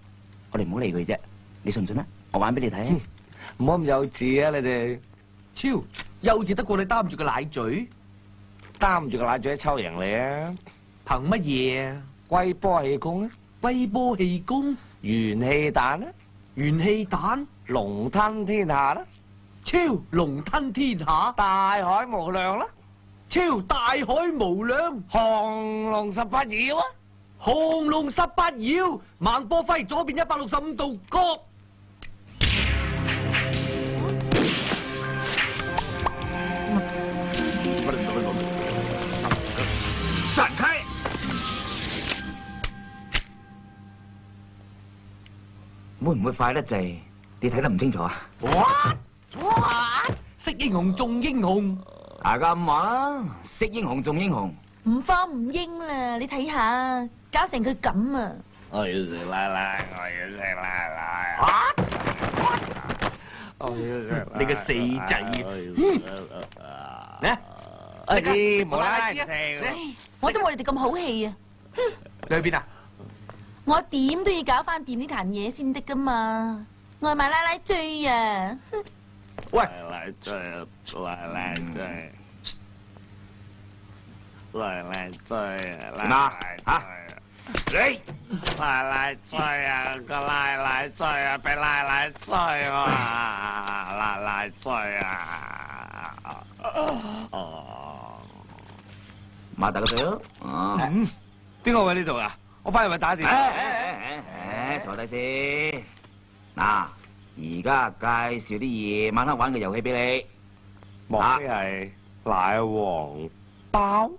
我哋唔好理佢啫。你信唔信啊？我玩俾你睇。唔好咁幼稚啊！你哋超幼稚得過你擔住個奶嘴，擔住個奶嘴抽贏你啊！憑乜嘢啊？龜波氣功啊！龜波氣功、元氣彈啊！元氣彈、龍吞天下啦！超龍吞天下、大海無量啦！超大海無量、降龍十八妖啊！降龍十八妖、孟波輝左邊165度角。會唔會快得滯？你睇得唔清楚啊？哇！識英雄重英雄，大家咁話啦，識英雄重英雄。唔慌唔應啦，你睇下，搞成佢咁啊！我要食奶奶，我要食奶奶。我要食你個死仔！嚟，食啲無啦啦食。我都冇你哋咁好氣啊！你去邊啊？我點都要搞翻掂呢壇嘢先得噶嘛！我係賣奶奶追啊！喂，奶奶追，奶奶追，奶奶追，奶奶追。你奶奶追啊，個奶奶追啊，俾奶奶追啊，奶奶追啊！擘大個嘴咯。點解會喺呢度啊？我翻嚟咪打電話。坐低先。嗱，而家介紹啲夜晚黑玩嘅遊戲俾你。莫非係奶黃包？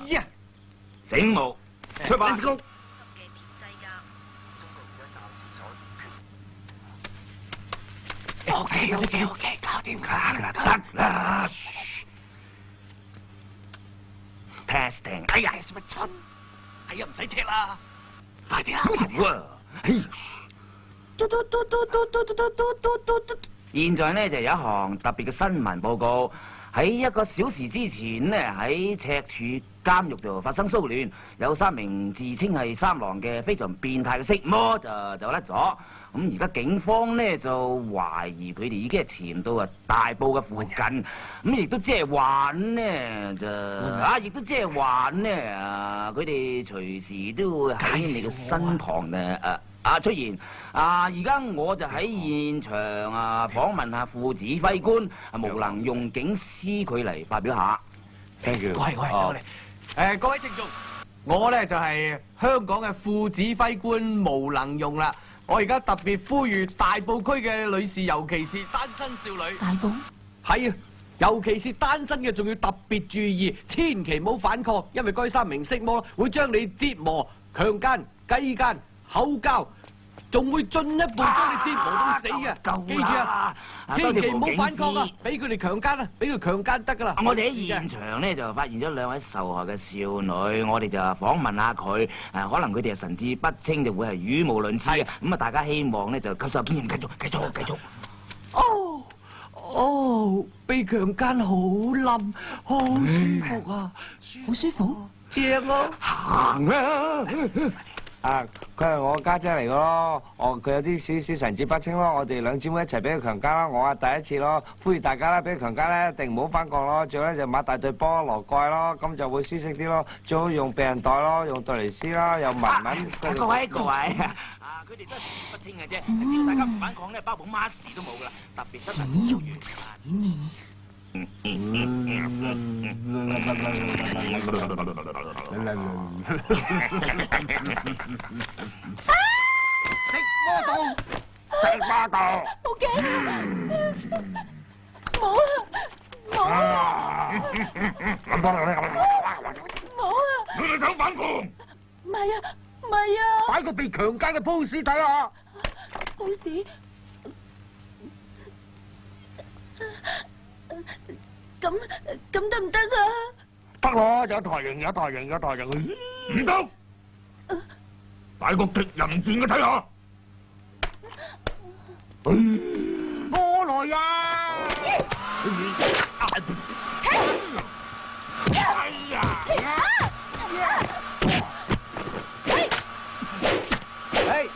呀！醒目，出發。OK，搞掂㗎，得啦。Testing， 哎呀，乜春？哎呀，唔使踢啦，快啲啦！現在呢就有一項特別嘅新聞報告，喺1個小時之前呢，喺赤柱監獄就發生騷亂，有3名自稱係三郎嘅非常變態嘅色魔就走甩咗。咁而家警方呢就懷疑佢哋已經係潛到大埔嘅附近，咁亦都即係話呢就亦都即係話呢佢哋隨時都會喺你嘅身旁出現。而家我就喺現場訪問下副指揮官，無能用警司佢嚟發表下。Thank you。喂，我嚟。各位聽眾，我咧就係香港嘅副指揮官無能用啦。我而家特別呼籲大埔區嘅女士，尤其是單身少女。大埔？係啊，尤其是單身嘅，仲要特別注意，千祈唔好反抗，因為嗰3名色魔會將你折磨、強姦、雞奸、口交，仲會進一步將你折磨到死嘅。記住啊，千祈唔好反抗啊！俾佢哋強姦啊，俾佢強姦得噶啦。我哋喺現場呢就發現咗2位受害嘅少女，我哋就訪問下佢，可能佢哋係神志不清，就會係語無倫次嘅。咁大家希望呢就吸收經驗，繼續。被強姦好冧，好舒服啊！好舒服？正啊！行啊！佢係我家姐嚟嘅咯，佢有啲少神志不清咯，我哋2姊妹一齊俾佢強姦啦，我第一次咯，呼籲大家咧俾佢強姦咧，一定唔好反抗咯，最好咧就買大對波羅蓋咯，咁就會舒適啲咯，最好用避孕帶咯，用杜蕾斯啦，有文文。各位，佢哋都係神志不清嘅啫，只要大家唔反抗咧，包保乜事都冇噶啦，特別新聞要完㗎。食花道，好驚啊！冇啊！你想反抗？唔係啊！擺個被強姦嘅 pose 睇下。pose？咁得唔得啊？得咯，有台型，唔得！擺個極淫賤嘅睇下。我來呀！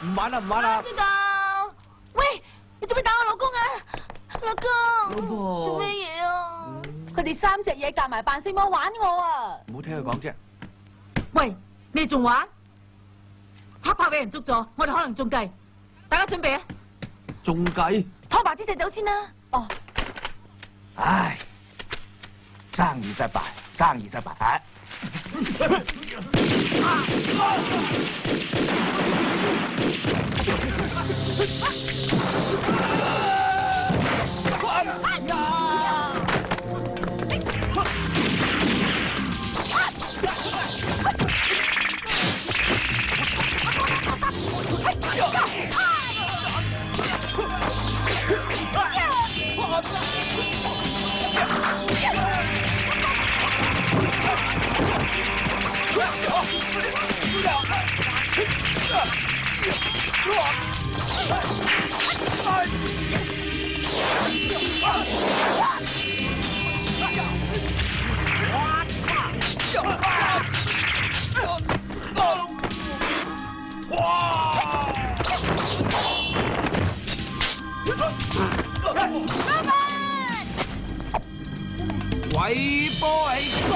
唔玩啦！知道。喂，你做咩打我老公啊？老公，做咩嘢啊？佢哋3隻嘢夾埋扮色魔玩我啊！唔好聽佢講啫。喂，你哋仲玩？黑豹俾人捉咗，我哋可能中計。大家準備啊！中計？拖把支隻走先啦。哦。唉，生意失敗。鬼波起，攻！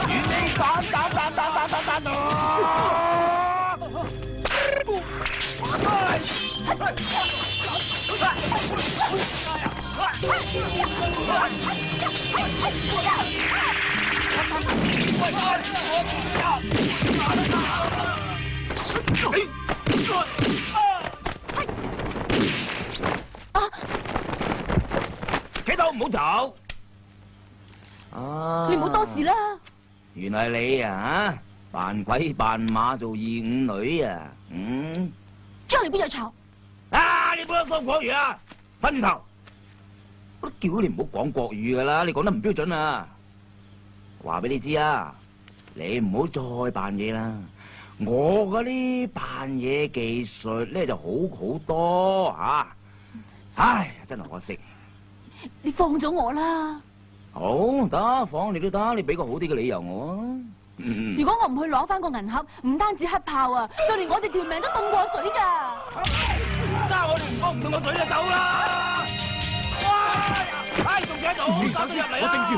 原地彈！企度唔好走。啊！你唔好多事啦。原來你啊，扮鬼扮馬做二五女啊，將你邊有嘈？啊！你幫我講國語啊，翻轉頭，我都叫你唔好講國語噶啦，你講得唔標準啊！話俾你知啊，你唔好再扮嘢啦。我嗰啲扮嘢技術咧就好多啊！唉，真係可惜。你放咗我啦！好得，放你都得，你俾個好啲嘅理由我啊。如果我唔去攞翻個銀盒，唔單止黑炮啊，就連我哋條命都凍過水噶。我哋唔幫唔凍過水就走啦！哇！仲企喺度，殺到入嚟啦！我定住，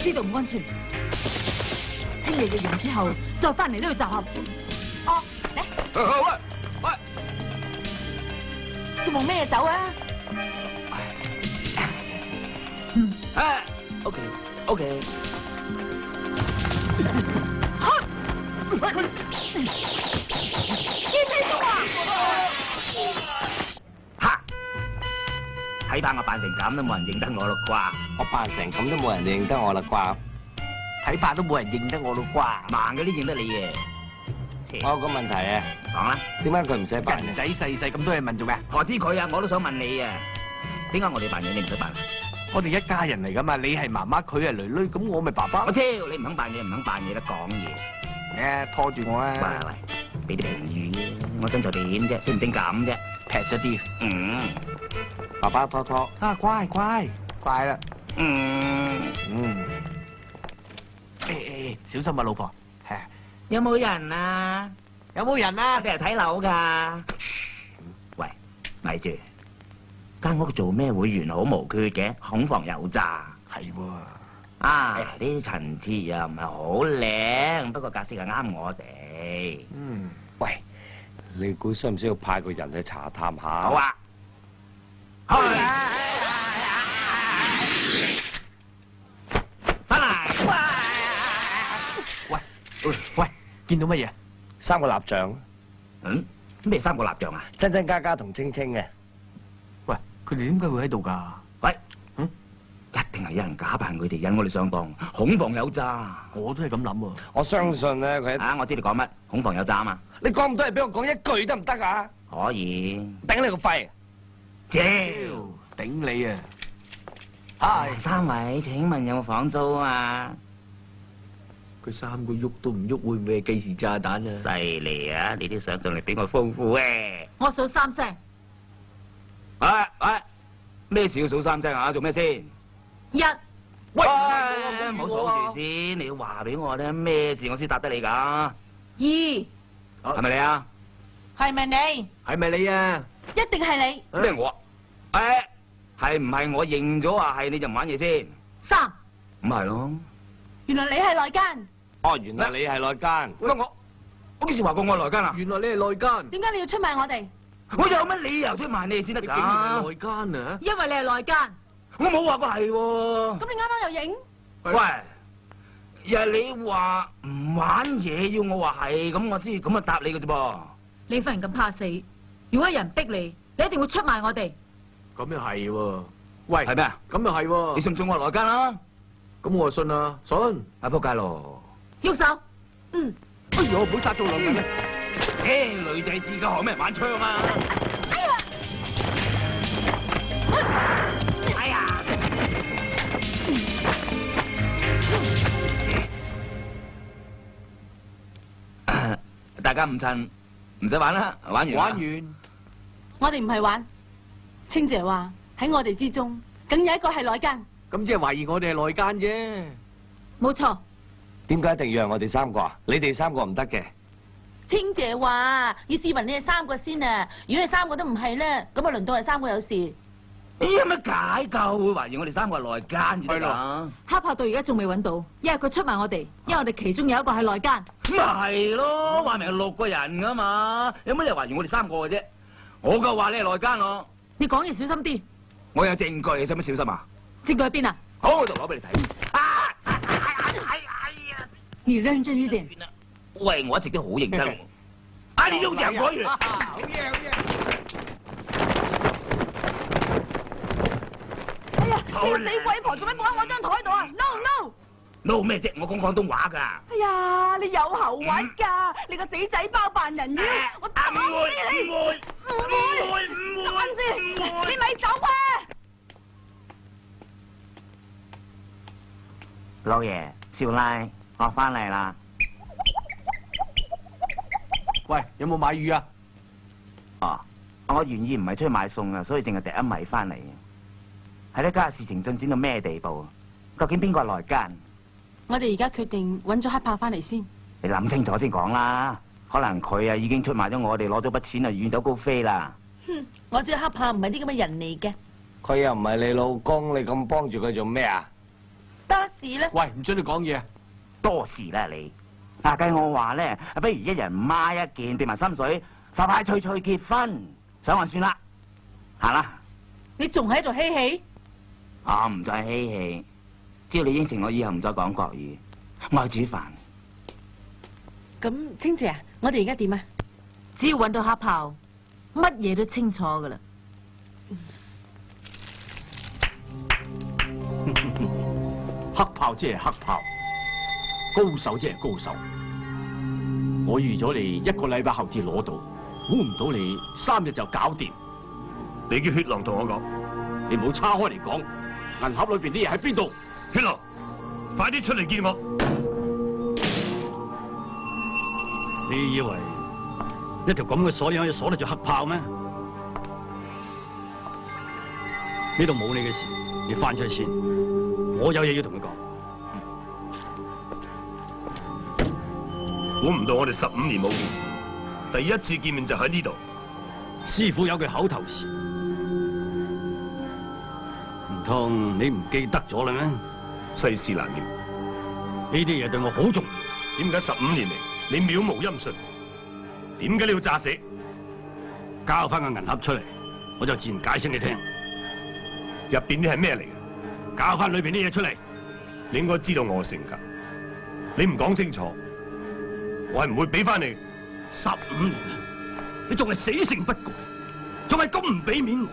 呢度唔安全，聽日日完之後再翻嚟呢度集合。哦，嚟！喂！仲望咩嘢走啊？OK。見你做啊！吓！睇怕我扮成咁都冇人認得我咯啩？我扮成咁都冇人認得我啦啩？睇怕都冇人認得我咯啩？盲嘅都認得你嘅。我有個問題啊，講啦，點解佢唔使扮嘅？人仔細細咁多嘢問做咩？何知佢啊？我都想問你啊，點解我哋扮嘢你唔使扮啊？我哋一家人嚟噶嘛，你係媽媽，佢係女女，咁我咪爸爸我。超你唔肯扮嘢，唔肯扮嘢得講嘢。拖住我喂啊！喂，俾啲評語啊！我身材點啫？識唔識咁啫？劈咗啲。爸爸拖拖。啊，乖啦。小心啊，老婆。有冇人啊？有冇人啊我？哋係睇樓噶。喂，咪住，間屋做咩會完好無缺嘅？恐防有詐。係喎。啊，啲陳設又唔係好靚，不過格式係啱我哋。喂，你估需唔需要派個人去查探下？好啊。去。翻嚟。喂，見到乜嘢？ 3個蠟像，咩3個蠟像啊？真真假假同清清嘅。喂，佢哋點解會喺度㗎？喂，一定係有人假扮佢哋引我哋上當，恐防有詐。我都係咁諗喎。我相信咧，佢啊，我知你講乜，恐防有詐啊嘛。你講咁多嘢俾我講一句得唔得啊？可以。頂你個肺！招。頂你啊！係3位，請問有冇房租啊？佢3個喐都唔喐，會唔會係計時炸彈啊？犀利啊！你啲想像力比我豐富嘅。我數3聲，喂，咩事要數3聲啊？做咩先？ 1。喂，唔好數住先，你要話俾我聽咩事，我先答得你㗎。 2。係咪你啊？係咪你？係咪你啊？一定係你。咩我啊？係唔係我認咗話係你就唔玩嘢先？ 3。咁係咯。原來你係內奸。哦，原來你係內奸。乜我幾時話過我內奸啊？原來你係內奸。點解你要出賣我哋？我有乜理由出賣你哋先得你竟然係㗎？內奸啊！因為你係內奸。我冇話過係喎。咁你啱啱又影？喂，又係你話唔玩嘢，要我話係，咁我先咁啊答你嘅啫噃。你份人咁怕死，如果有人逼你，你一定會出賣我哋。咁又係喎。喂，係咩啊？咁又係喎。你信唔信我係內奸啊？咁我就信啊，信。啊仆街咯！喐手。哎呀，唔好殺咗兩人咧。女仔之家學咩人玩槍啊？哎呀！大家唔襯，唔使玩啦，玩完啦。玩完，我哋唔係玩。清姐話喺我哋之中，梗有一個係內奸。咁即係懷疑我哋係內奸啫。冇錯，點解一定要係我哋三個啊？你哋三個唔得嘅。清姐話要試勻你哋三個先啊！如果你三個都唔係咧，咁啊輪到我哋三個有事。有乜解救會懷疑我哋三個係內奸至得㗎？黑豹到而家仲未揾到，因為佢出賣我哋，因為我哋其中有一個係內奸。咪係咯，話明係6個人㗎嘛，有乜理由懷疑我哋3個嘅啫？我夠話你係內奸咯。你講嘢小心啲。我有證據，你使乜小心啊？證據喺邊啊？好，我度攞俾你睇。你認真一點。喂，我一直都好認真。啊，你用講語。好嘢，好嘢。哎呀，你個死鬼婆做咩放喺我張台度啊 ？No no！ no 咩啫？我講廣東話㗎。哎呀，你有口玩㗎！你個死仔包扮人妖，我打死你！唔會，等先，你咪走啊！老爺，少奶，我翻嚟啦。喂，有冇買魚啊？哦，我原意唔係出去買餸啊，所以淨係訂一米翻嚟。喺呢家事情進展到咩地步？究竟邊個係內奸？我哋而家決定揾咗黑豹翻嚟先。你諗清楚先講啦，可能佢啊已經出賣咗我哋，攞咗筆錢啊遠走高飛啦。哼，我知黑豹唔係啲咁嘅人嚟嘅。佢又唔係你老公，你咁幫住佢做咩啊？多事咧。喂，唔准你講嘢啊！多事啦你。嗱，計我話咧，不如一人孖一件，掂埋心水，快快脆脆結婚，想還算啦。行啦。你仲喺度嬉戲？我唔再嬉戲，只要你應承我以後唔再講國語，我去煮飯。咁清姐啊，我哋而家點啊？只要揾到黑豹，乜嘢都清楚噶啦。黑豹即係黑豹，高手即係高手。我預咗你1個禮拜後至攞到，估唔到你3日就搞掂。你叫血狼同我講，你唔好叉開嚟講，銀盒裏邊啲嘢喺邊度？血狼，快啲出嚟見我！你以為一條咁嘅鎖可以鎖得住黑豹咩？呢度冇你嘅事，你翻出去先。我有嘢要同佢講。估唔到我哋15年冇見，第一次見面就喺呢度。師傅有句口頭禪，唔通你唔記得咗啦咩？世事難料，呢啲嘢對我好重要。點解15年嚟你渺無音訊？點解你要詐死？交翻個銀盒出嚟，我就自然解釋你聽。入邊啲係咩嚟嘅？交翻裏邊啲嘢出嚟。你應該知道我嘅性格，你唔講清楚，我係唔會俾翻你。15年啦，你仲係死性不改，仲係咁唔俾面我。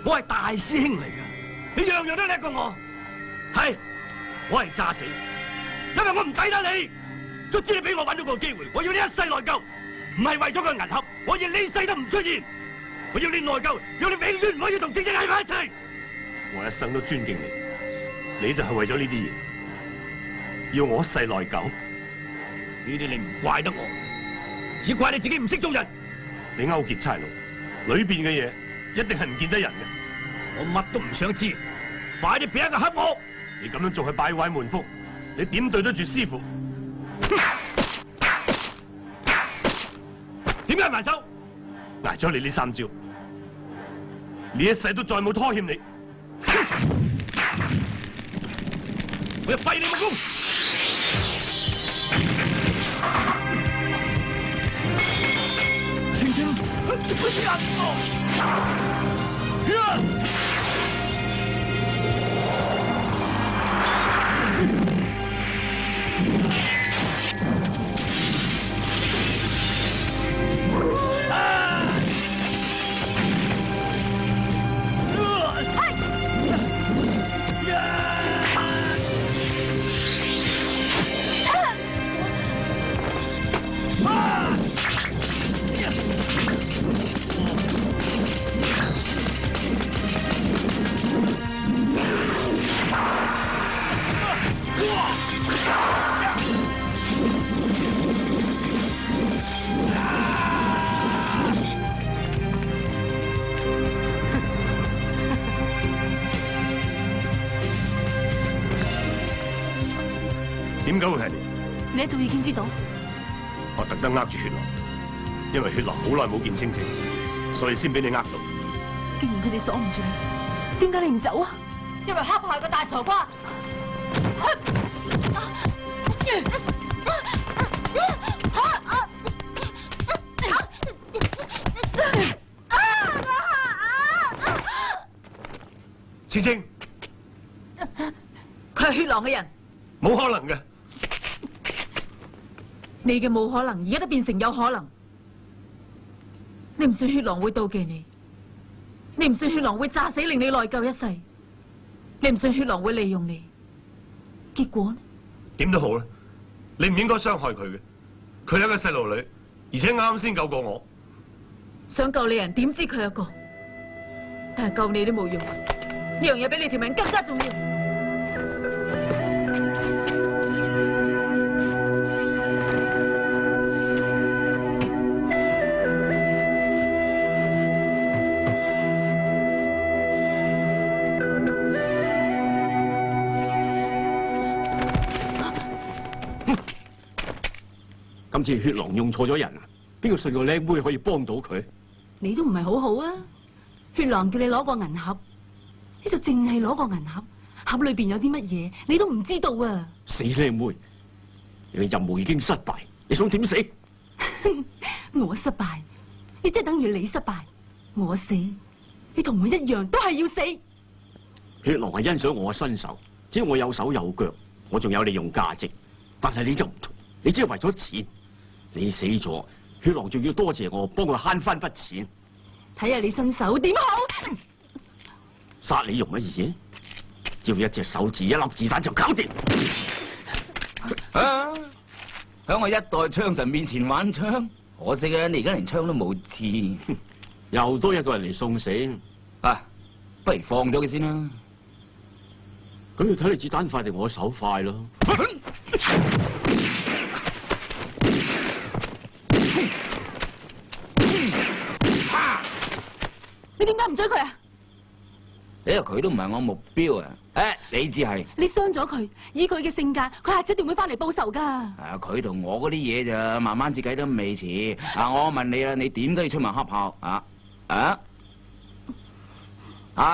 我係大師兄嚟㗎，你樣樣都叻過我。係，我係詐死，因為我唔抵得你。卒之你俾我揾到個機會，我要你一世內疚，唔係為咗個銀盒，我要你一世都唔出現。我要你內疚，要你永遠唔可以同正正喺埋一齊。我一生都尊敬你，你就係為咗呢啲嘢，要我一世內疚。呢啲你唔怪得我，只怪你自己唔識做人。你勾結差佬，裏邊嘅嘢一定係唔見得人嘅。我乜都唔想知，快啲俾一個黑我！你咁樣做係敗壞門風，你點對得住師傅？點解埋手？挨咗你呢3招，你一世都再冇拖欠你。我要廢你武功！青青，點解會係你？你一早已經知道。我特登呃住血狼，因為血狼好耐冇見清靜，所以先俾你呃到。既然佢哋鎖唔住你，點解你唔走啊？因為黑豹係個大傻瓜。青青，佢係血狼嘅人，冇可能嘅。你嘅冇可能，而家都變成有可能。你唔信血狼會妒忌你，你唔信血狼會炸死令你內疚一世，你唔信血狼會利用你，結果呢？點都好啦，你唔應該傷害佢嘅。佢係一個細路女，而且啱先救過我。想救你人，點知佢一個，但係救你都冇用。呢樣嘢比你條命更加重要。今次血狼用錯咗人，邊個信個靚妹可以幫到佢？你都唔係好好啊！血狼叫你攞個銀盒。你就淨係攞個銀盒，盒裏邊有啲乜嘢，你都唔知道啊！死靚妹，你嘅任務已經失敗，你想點死？我失敗，你即係等於你失敗，我死，你同我一樣都係要死。血狼係欣賞我嘅身手，只要我有手有腳，我仲有利用價值。但係你就唔同，你只係為咗錢，你死咗，血狼仲要多謝我幫佢慳翻筆錢。睇下你身手點好。殺你容乜嘢？只要一隻手指，一粒子彈就搞掂。啊！喺我一代槍神面前玩槍，可惜啊！你而家連槍都冇支，又多一個人嚟送死。啊！不如放咗佢先啦。咁要睇你子彈快定我手快咯。你點解唔追佢啊？因為佢都唔係我目標啊！誒，你只係你傷咗佢，以佢嘅性格，佢下次一定會翻嚟報仇噶。啊，佢同我嗰啲嘢咋，慢慢至計都未遲。啊，我問你啦，你點解要出賣黑豹啊？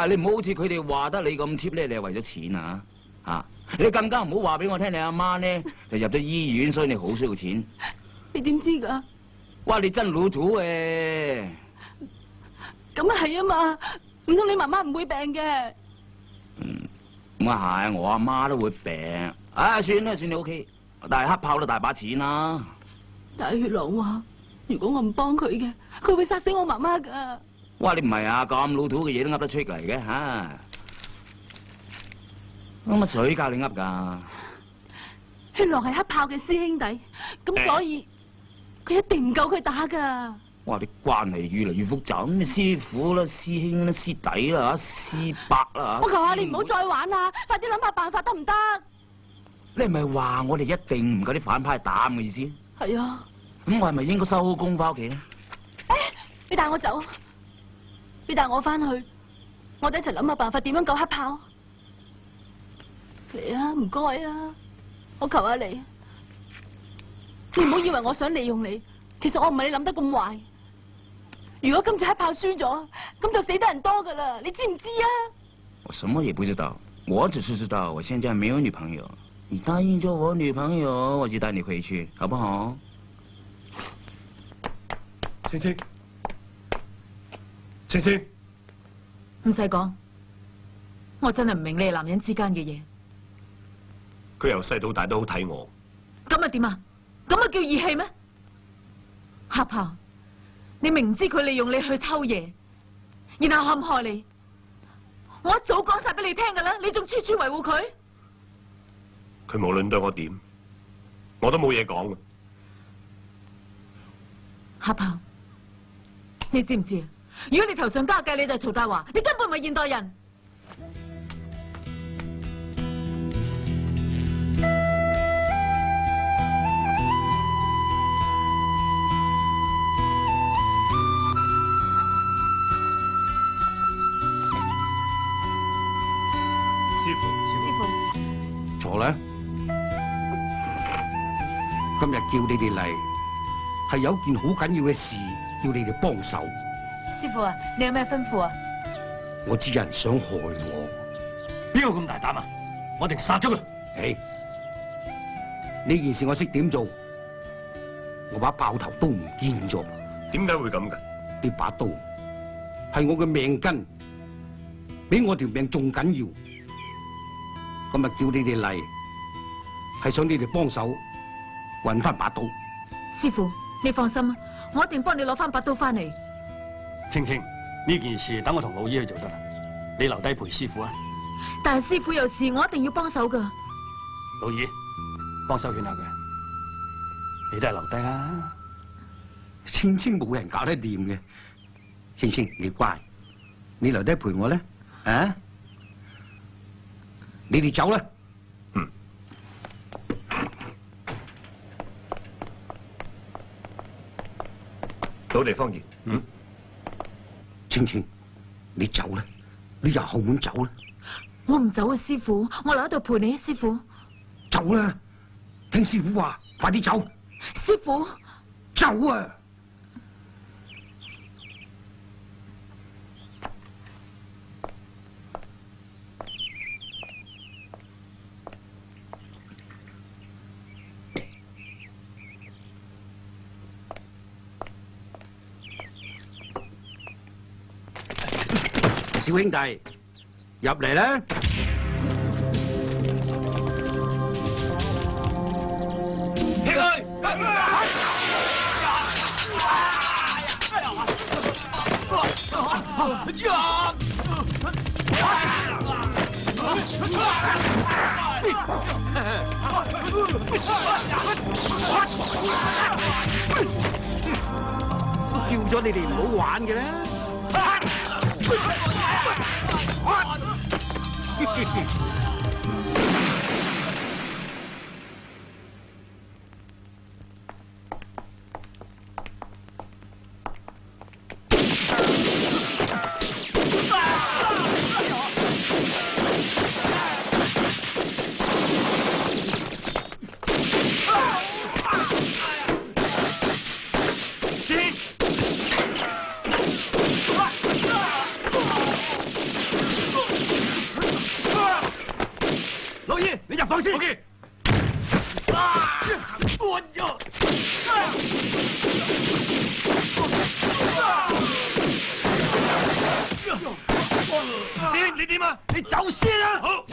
你唔好好似佢哋話得你咁 cheap 咧，你係為咗錢啊？啊，你更加唔好話俾我聽，你阿媽咧就入咗醫院，所以你好需要錢。你點知噶？哇，你真老土誒！咁啊係啊嘛，唔通你媽媽唔會病嘅？咁啊係，我阿媽都會病。啊，算啦，算你 OK。但係黑豹都大把錢啦。但係血狼話，如果我唔幫佢嘅，佢會殺死我媽媽噶。哇，你唔係啊，咁老土嘅嘢都噏得出嚟嘅吓？咁乜水教你噏噶？血狼係黑豹嘅師兄弟，咁所以佢一定唔夠佢打噶。哇！啲關係越嚟越複雜，咁師傅啦、師兄啦、師弟啦、師伯啦。我求下你唔好再玩啦，快啲諗下辦法得唔得？你係咪話我哋一定唔夠啲反派打嘅意思？係啊。咁我係咪應該收工翻屋企咧？你帶我走，你帶我翻去，我哋一齊諗下辦法點樣救黑豹。嚟啊，唔該啊，我求下你，你唔好以為我想利用你，其實我唔係你諗得咁壞。如果今次黑豹輸咗，咁就死得人多噶啦，你知唔知啊？我什麼也不知道，我只是知道我現在沒有女朋友。你答應咗我女朋友，我就帶你回去，好不好？青青，青青，唔使講，我真係唔明你哋男人之間嘅嘢。佢由細到大都好睇我。咁啊點啊？咁啊叫義氣咩？黑豹，你明知佢利用你去偷嘢，然後陷害你，我一早講晒俾你聽噶啦，你仲處處維護佢？佢無論對我點，我都冇嘢講嘅。黑豹，你知唔知啊？如果你頭上加計，你就係曹大華，你根本唔係現代人。師傅，師傅，坐啦。今日叫你哋嚟，係有件好緊要嘅事，要你哋幫手。師傅啊，你有咩吩咐啊？我知有人想害我，邊個咁大膽啊？我一定殺咗佢！誒，呢件事我識點做，我把爆頭刀唔見咗。點解會咁嘅？呢把刀係我嘅命根，比我條命仲緊要。今日叫你哋嚟，係想你哋幫手搵翻把刀。師傅，你放心啊，我一定幫你攞翻把刀翻嚟。青青，呢件事等我同老姨去做得啦，你留低陪師傅啊！但係師傅有事，我一定要幫手噶。老姨，幫手勸下佢，你都係留低啦。青青冇人搞得掂嘅，青青你乖，你留低陪我咧，啊？你哋走啦。到地方見。青青，你走啦，你由後門走啦。我唔走啊，師傅，我留喺度陪你啊，師傅。走啦，聽師傅話，快啲走。師傅，走啊！小兄弟，入嚟啦！叫咗你哋唔好玩嘅啦！老姨，你入房先。OK。我就。師兄，你點啊？你走先啊！好。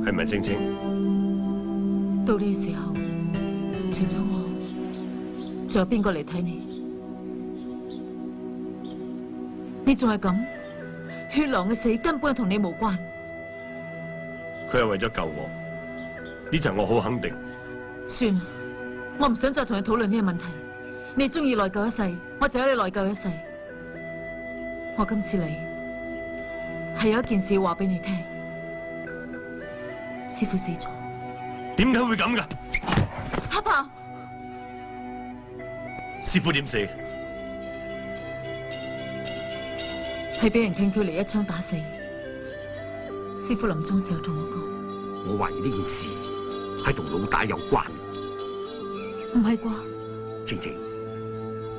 係咪青青？到呢時候，除咗我，仲有邊個嚟睇你？你仲係咁，血狼嘅死根本同你無關。佢係為咗救我，呢陣我好肯定。算啦，我唔想再同你討論呢個問題。你中意內疚一世，我就喺你內疚一世。我今次嚟係有一件事要話俾你聽。師傅死咗。點解會咁噶？黑豹，師傅點死？係俾人近距離一槍打死。師傅臨終時候同我講，我懷疑呢件事係同老大有關。唔係啩？青青，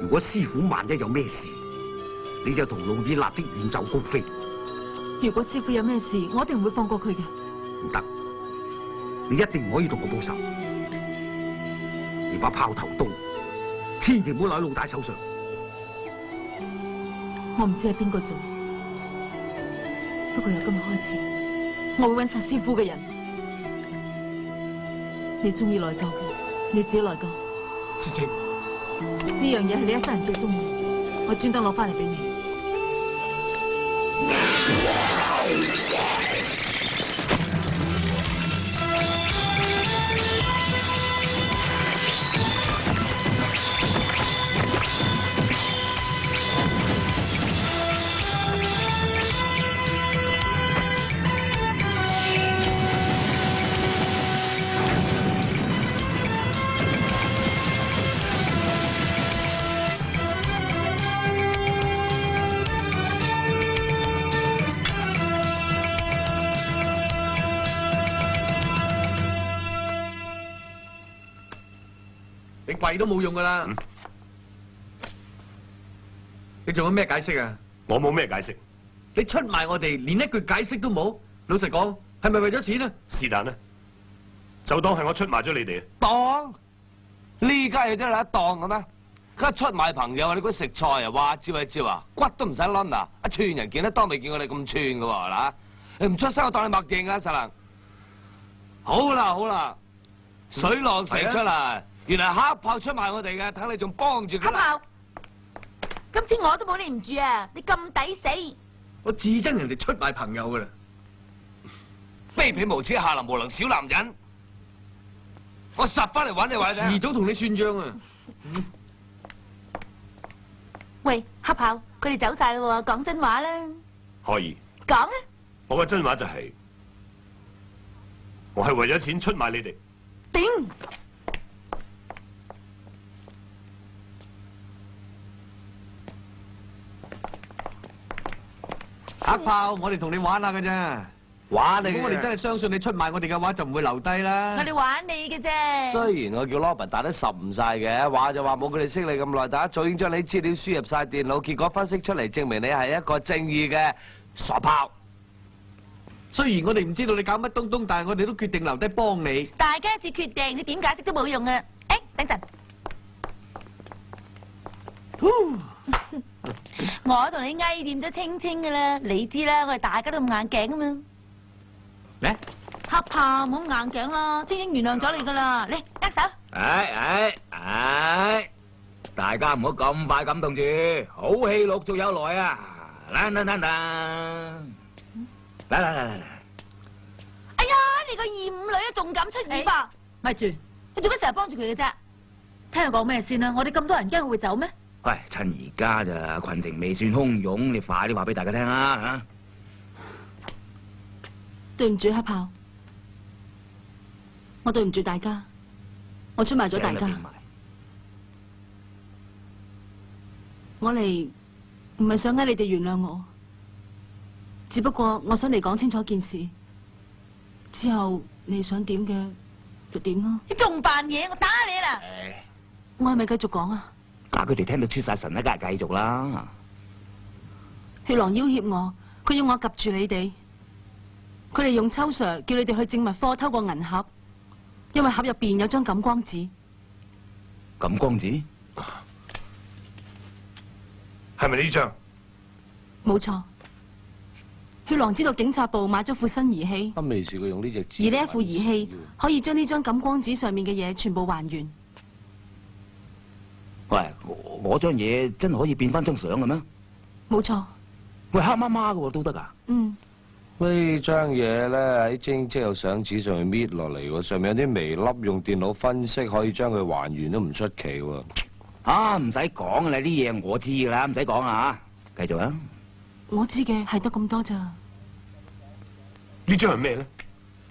如果師傅萬一有咩事，你就同老二立即遠走高飛。如果師傅有咩事，我一定唔會放過佢嘅。唔得，你一定唔可以同我報仇。你把炮頭刀，千祈唔好留喺老大手上。我唔知係邊個做，不過由今日開始，我會揾殺師傅嘅人。你中意內疚嘅，你自己內疚。青青，呢樣嘢係你一生人最中意，我專登攞翻嚟俾你。你跪都冇用噶啦。你仲有咩解釋啊？我冇咩解釋，你出賣我哋，連一句解釋都冇。老實講，係咪為咗錢啊？是但啦，就當係我出賣咗你哋。當呢家嘢真係一當嘅咩？家出賣朋友啊！你估食菜啊？話招一招啊，骨都唔使攆啊！一串人見得多，未見過你咁串嘅喎嗱。你唔出聲，我當你默認啦，實能。好啦好啦，水落石出啦，原來黑豹出賣我哋嘅，睇你仲幫住佢啦。黑豹，今次我都冇你唔住啊！你咁抵死，我至憎人哋出賣朋友噶啦。卑鄙無恥、下流無能小男人，我實翻嚟揾你話你聽。遲早同你算賬啊！喂，黑豹，佢哋走晒啦喎，講真話啦。可以。講啊！我嘅真話就係，我係為咗錢出賣你哋。頂！黑豹，我哋同你玩下嘅啫。玩你嘅。如果我哋真係相信你出賣我哋嘅話，就唔會留低啦。我哋玩你嘅啫。雖然我叫 Robert，但都十唔晒嘅。話就話冇佢哋識你咁耐，但一早已經將你資料輸入晒電腦，結果分析出嚟，證明你係一個正義嘅傻炮。雖然我哋唔知道你搞乜東東，但係我哋都決定留低幫你。大家一致決定，你點解釋都冇用啊！誒，等陣。我同你翳掂咗清清噶啦，你知啦，我哋大家都咁硬頸啊嘛。嚟，黑豹，唔好咁硬頸啦，清清原諒咗你噶啦，嚟握手。大家唔好咁快感動住，好戲陸續有來啊！嚟！哎呀，你個二五女啊，仲敢出耳吧？咪住，你做乜成日幫住佢嘅啫？聽佢講咩先啦？我哋咁多人驚佢會走咩？喂，趁而家咋，群情未算洶湧，你快啲話俾大家聽啦吓！對唔住黑豹，我對唔住大家，我出賣咗大家。我嚟唔係想嗌你哋原諒我，只不過我想嚟講清楚件事，之後你想點嘅就點咯。你仲扮嘢，我打你啦！我係咪繼續講啊？嗱，佢哋聽到出晒神啦，梗係繼續啦。血狼要挾我，佢要我及住你哋。佢哋用秋 Sir 叫你哋去證物科偷個銀盒，因為盒入邊有張感光紙。感光紙係咪呢張？冇錯。血狼知道警察部買咗副新儀器，我未試過用呢隻字。而呢一副儀器可以將呢張感光紙上面嘅嘢全部還原。喂，我張嘢真係可以變翻張相嘅咩？冇錯。喂，黑媽媽嘅喎都得噶。嗯。呢張嘢咧喺晶即有相紙上面搣落嚟喎，上面有啲微粒，用電腦分析可以將佢還原都唔出奇喎。啊，唔使講啦，啲嘢我知噶啦，唔使講啊，繼續啊。我知嘅係得咁多咋。呢張係咩咧？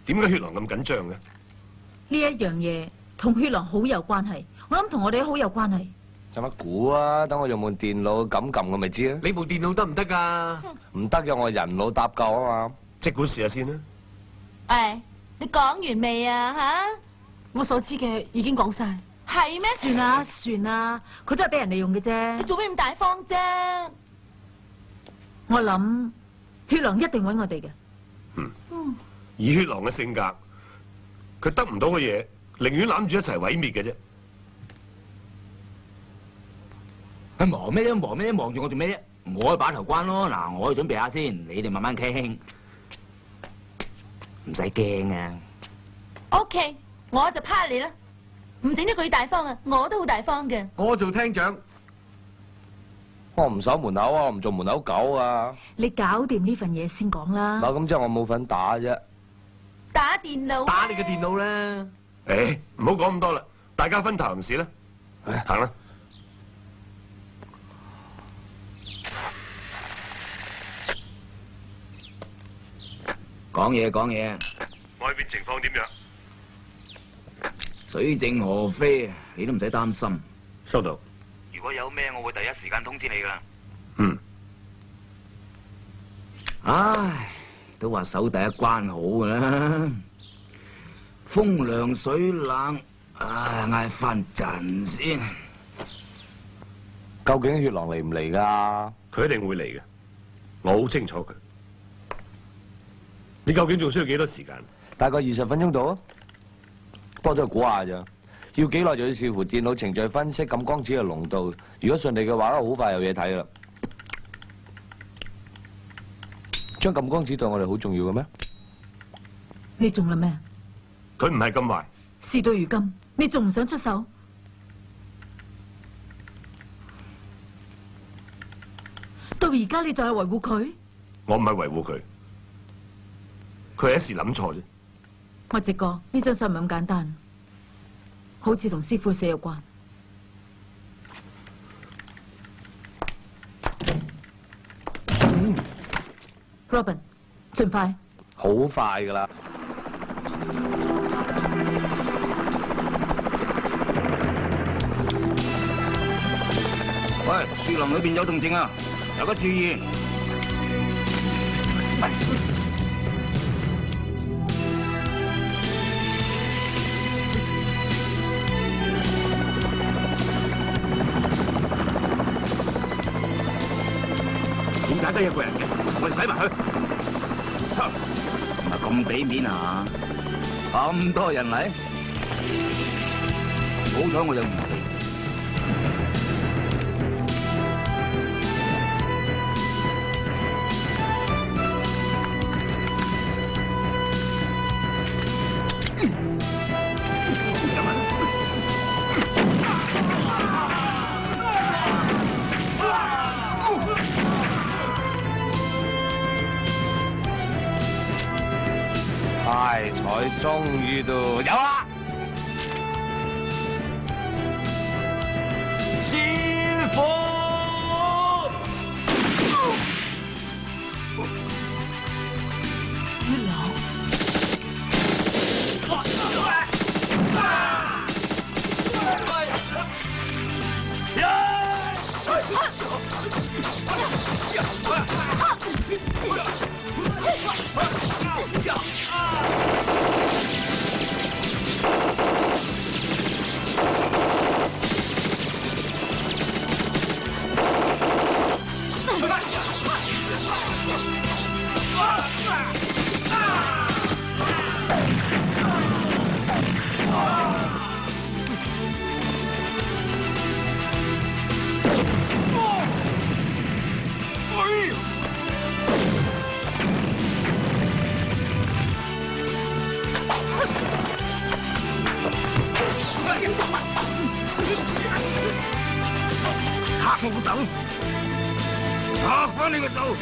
點解血狼咁緊張嘅？呢一樣嘢同血狼好有關係，我諗同我哋都好有關係。使乜估啊？等我用部電腦撳撳我咪知啊！你部電腦得唔得噶？唔得嘅，我人腦搭救啊嘛！即管試下先啦。誒，你講完未啊？吓，我所知嘅已經講晒。係咩？算啦算啦，佢都係俾人利用嘅啫。你做咩咁大方啫？我諗血狼一定揾我哋嘅。以血狼嘅性格，佢得唔到嘅嘢，寧願攬住一齊毀滅嘅啫。忙咩啫？忙咩啫？忙住我做咩啫？我去把頭關咯。嗱，我去準備下先，你哋慢慢傾，唔使驚啊。OK，我就趴你啦。唔整得佢大方啊，我都好大方嘅。我做廳長，我唔守門口啊，我唔做門口狗啊。你搞掂呢份嘢先講啦。嗱，咁即係我冇份打啫。打電腦。打你嘅電腦啦。誒，唔好講咁多啦，大家分頭行事啦。行啦。講嘢講嘢。外邊情況點樣？水靜河飛，你都唔使擔心。收到。如果有咩，我會第一時間通知你噶。嗯。唉，都話守第一關好噶啦。風涼水冷，嗌翻陣先。究竟血狼嚟唔嚟㗎？佢一定會嚟嘅，我好清楚佢。你究竟仲需要幾多時間？大概20分鐘到啊，不過都係估下咋。要幾耐就要視乎電腦程序分析感光紙嘅濃度。如果順利嘅話，好快有嘢睇啦。張感光紙對我哋好重要嘅咩？你中啦咩？佢唔係咁壞。事到如今，你仲唔想出手？到而家你就係維護佢？我唔係維護佢，佢係一時諗錯啫。我直覺呢張相唔係咁簡單，好似同師傅死有關。Robin， 盡快。好快㗎啦！喂，樹林裏邊有動靜啊，大家注意。點解得一個人嘅？我哋睇埋去。唔係咁俾面啊！咁多人嚟，好彩我有儀器。太彩終於都有啦！師傅，月朗，拆我個頭，拆翻你個頭！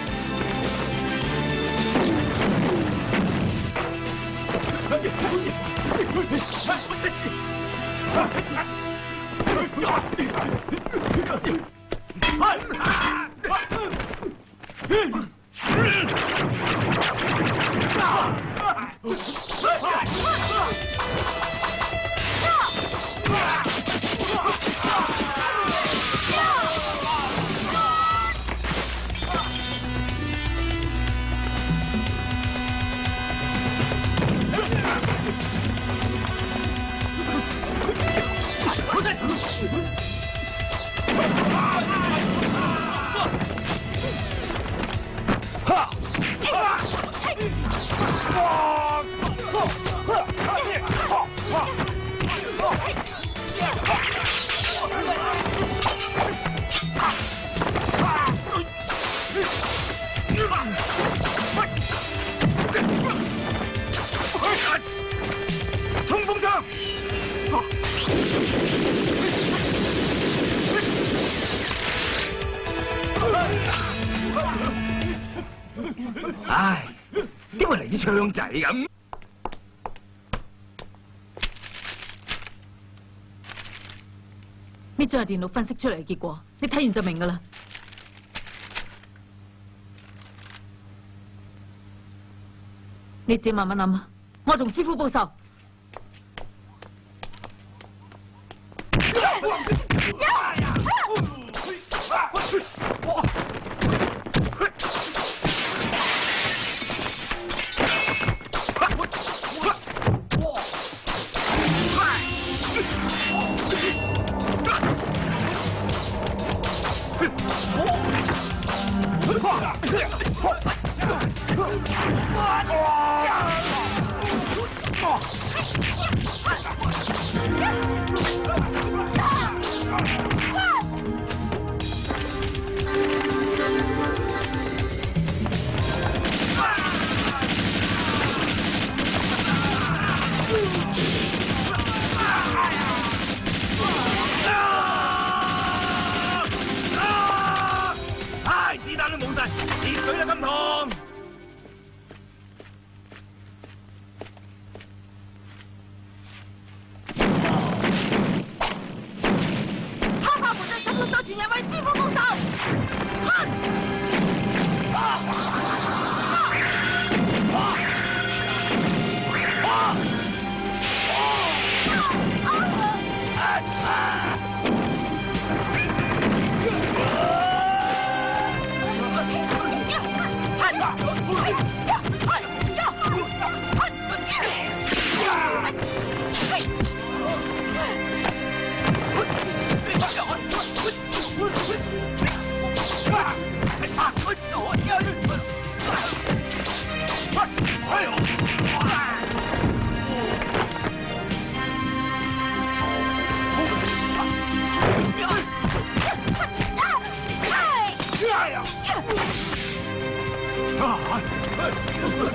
衝鋒槍！唉，點會嚟支槍仔咁？呢張係電腦分析出嚟嘅結果，你睇完就明㗎啦。你自己慢慢諗啊，我同師傅報仇。六道傳人為師傅報仇。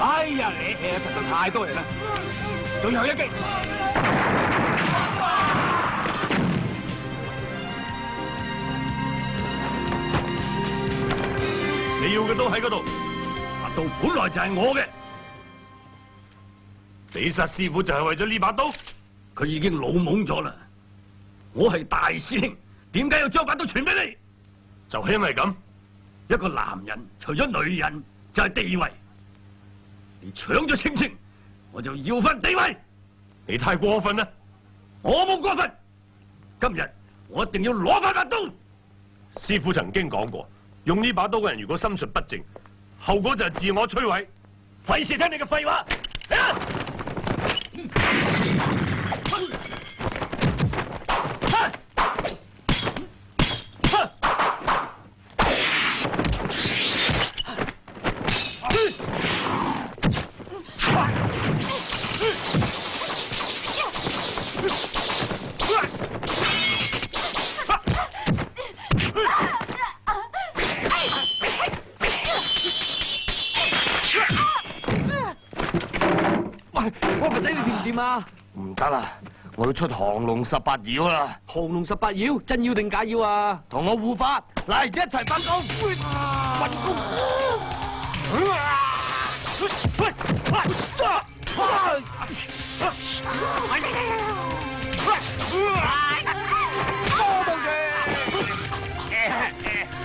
哎呀，你實在太多人啦！最後一擊，你要嘅都喺嗰度，把刀本來就係我嘅，你殺師傅就係為咗呢把刀？佢已經老懵咗啦。我係大師兄，點解要將把刀傳俾你？就係因為咁，一個男人除咗女人就係地位。你搶咗青青，我就要翻地位。你太過分啦！我冇過分，今日我一定要攞翻把刀。師傅曾經講過，用呢把刀嘅人如果心術不正，後果就係自我摧毀。費事聽你嘅廢話。我個仔你掂唔掂啊？唔得啦，我要出降龍18妖啦！降龍18妖，真妖定假妖啊？同我護法，嚟一齊分工！運功！多動住！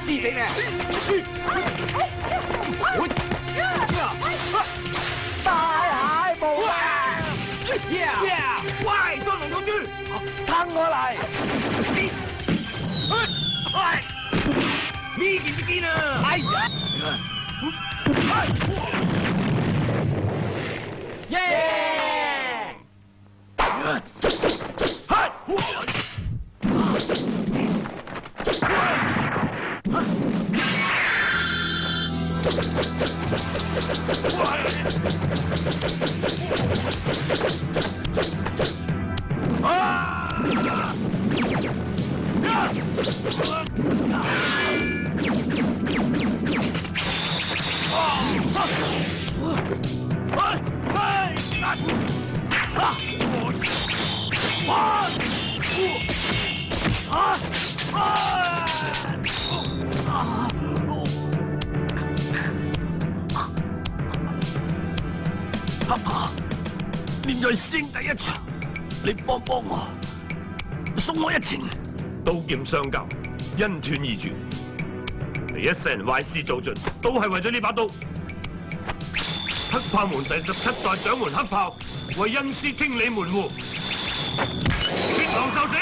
知死你！大蟹步啊！喂，張龍公主，撐我嚟！呢件就堅啊！係耶！阿爸，練在師兄第一場，你幫我，送我一程。刀劍相交，恩斷義絕。你一世人壞事做盡，都係為咗呢把刀。黑豹門第17代掌門黑豹為恩師清理門戶，血狼受死。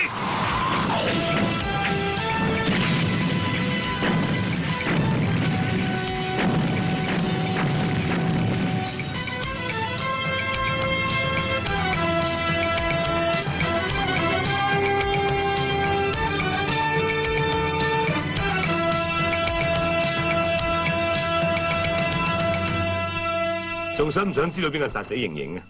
仲想唔想知道邊個殺死盈盈啊？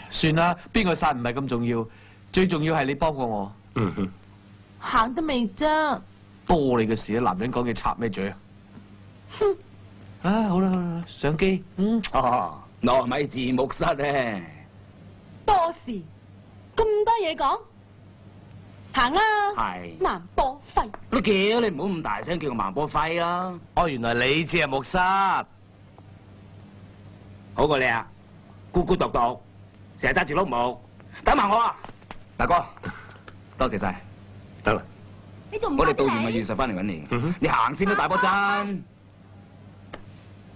算啦，邊個殺唔係咁重要，最重要係你幫過我。嗯哼，行得未啫？多你嘅事啊！男人講嘢插咩嘴啊？哼！啊，好啦好啦，上機。哦，糯米字幕室咧，多事，咁多嘢講，行啦。係萬波輝，都叫你唔好咁大聲，叫我萬波輝啦。哦，原來你只係木室。好過你啊，孤孤獨獨，成日揸住碌木，等埋我啊！大哥，多謝晒。得啦，你仲唔我哋到翻嚟完咪20翻嚟揾你嗯哼。你行先都大波真。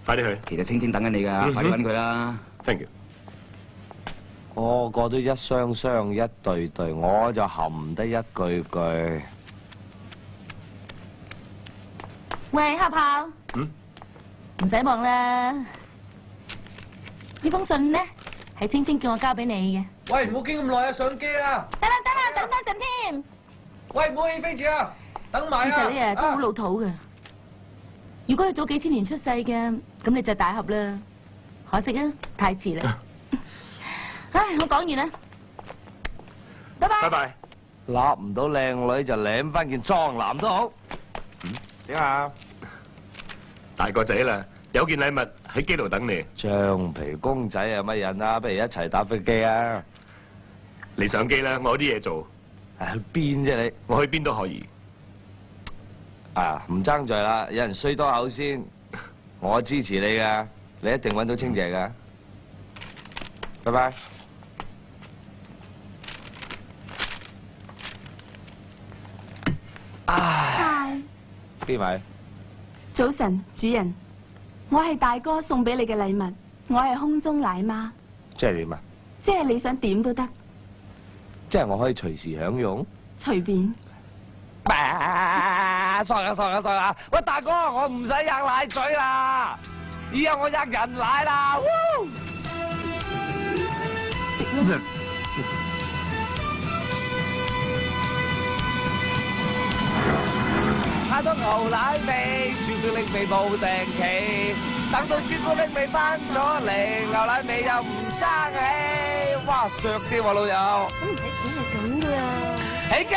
快啲去其實青青等緊你㗎，嗯哼快啲揾佢啦。 ，thank you。個個都一雙雙一對對，我就含得一句句。喂，黑豹，嗯，唔使望啦。呢封信呢，係青青叫我交俾你嘅。喂，唔好傾咁耐啊，上機啦！得啦，等多陣添。喂，唔好起飛住啊，等埋啊！其實你啊都好老土嘅。如果你早幾千年出世嘅，咁你就大俠啦。可惜啊，太遲啦。唉，我講完啦，拜拜。拜拜。立唔到靚女就舐翻件裝男都好。點啊？大個仔啦，有件禮物喺機度等你。橡皮公仔啊，乜人啊？不如一齊搭飛機啊！你上機啦，我有啲嘢做。去邊啫你？我去邊都可以。啊，唔爭在啦，有人衰多口先，我支持你噶，你一定揾到清姐噶。拜拜。唉，邊位？早晨，主人，我係大哥送俾你嘅禮物，我係空中奶媽，即係點啊？即係你想點都得，即係我可以隨時享用？隨便。爽啊！喂，大哥，我唔使吔奶嘴啦，以後我吔人奶啦。太多牛奶味，朱古力味冇定期，等到朱古力味翻咗嚟，牛奶味又唔生氣，哇，削啲喎老友。咁唔使錢係咁噶啦。起機！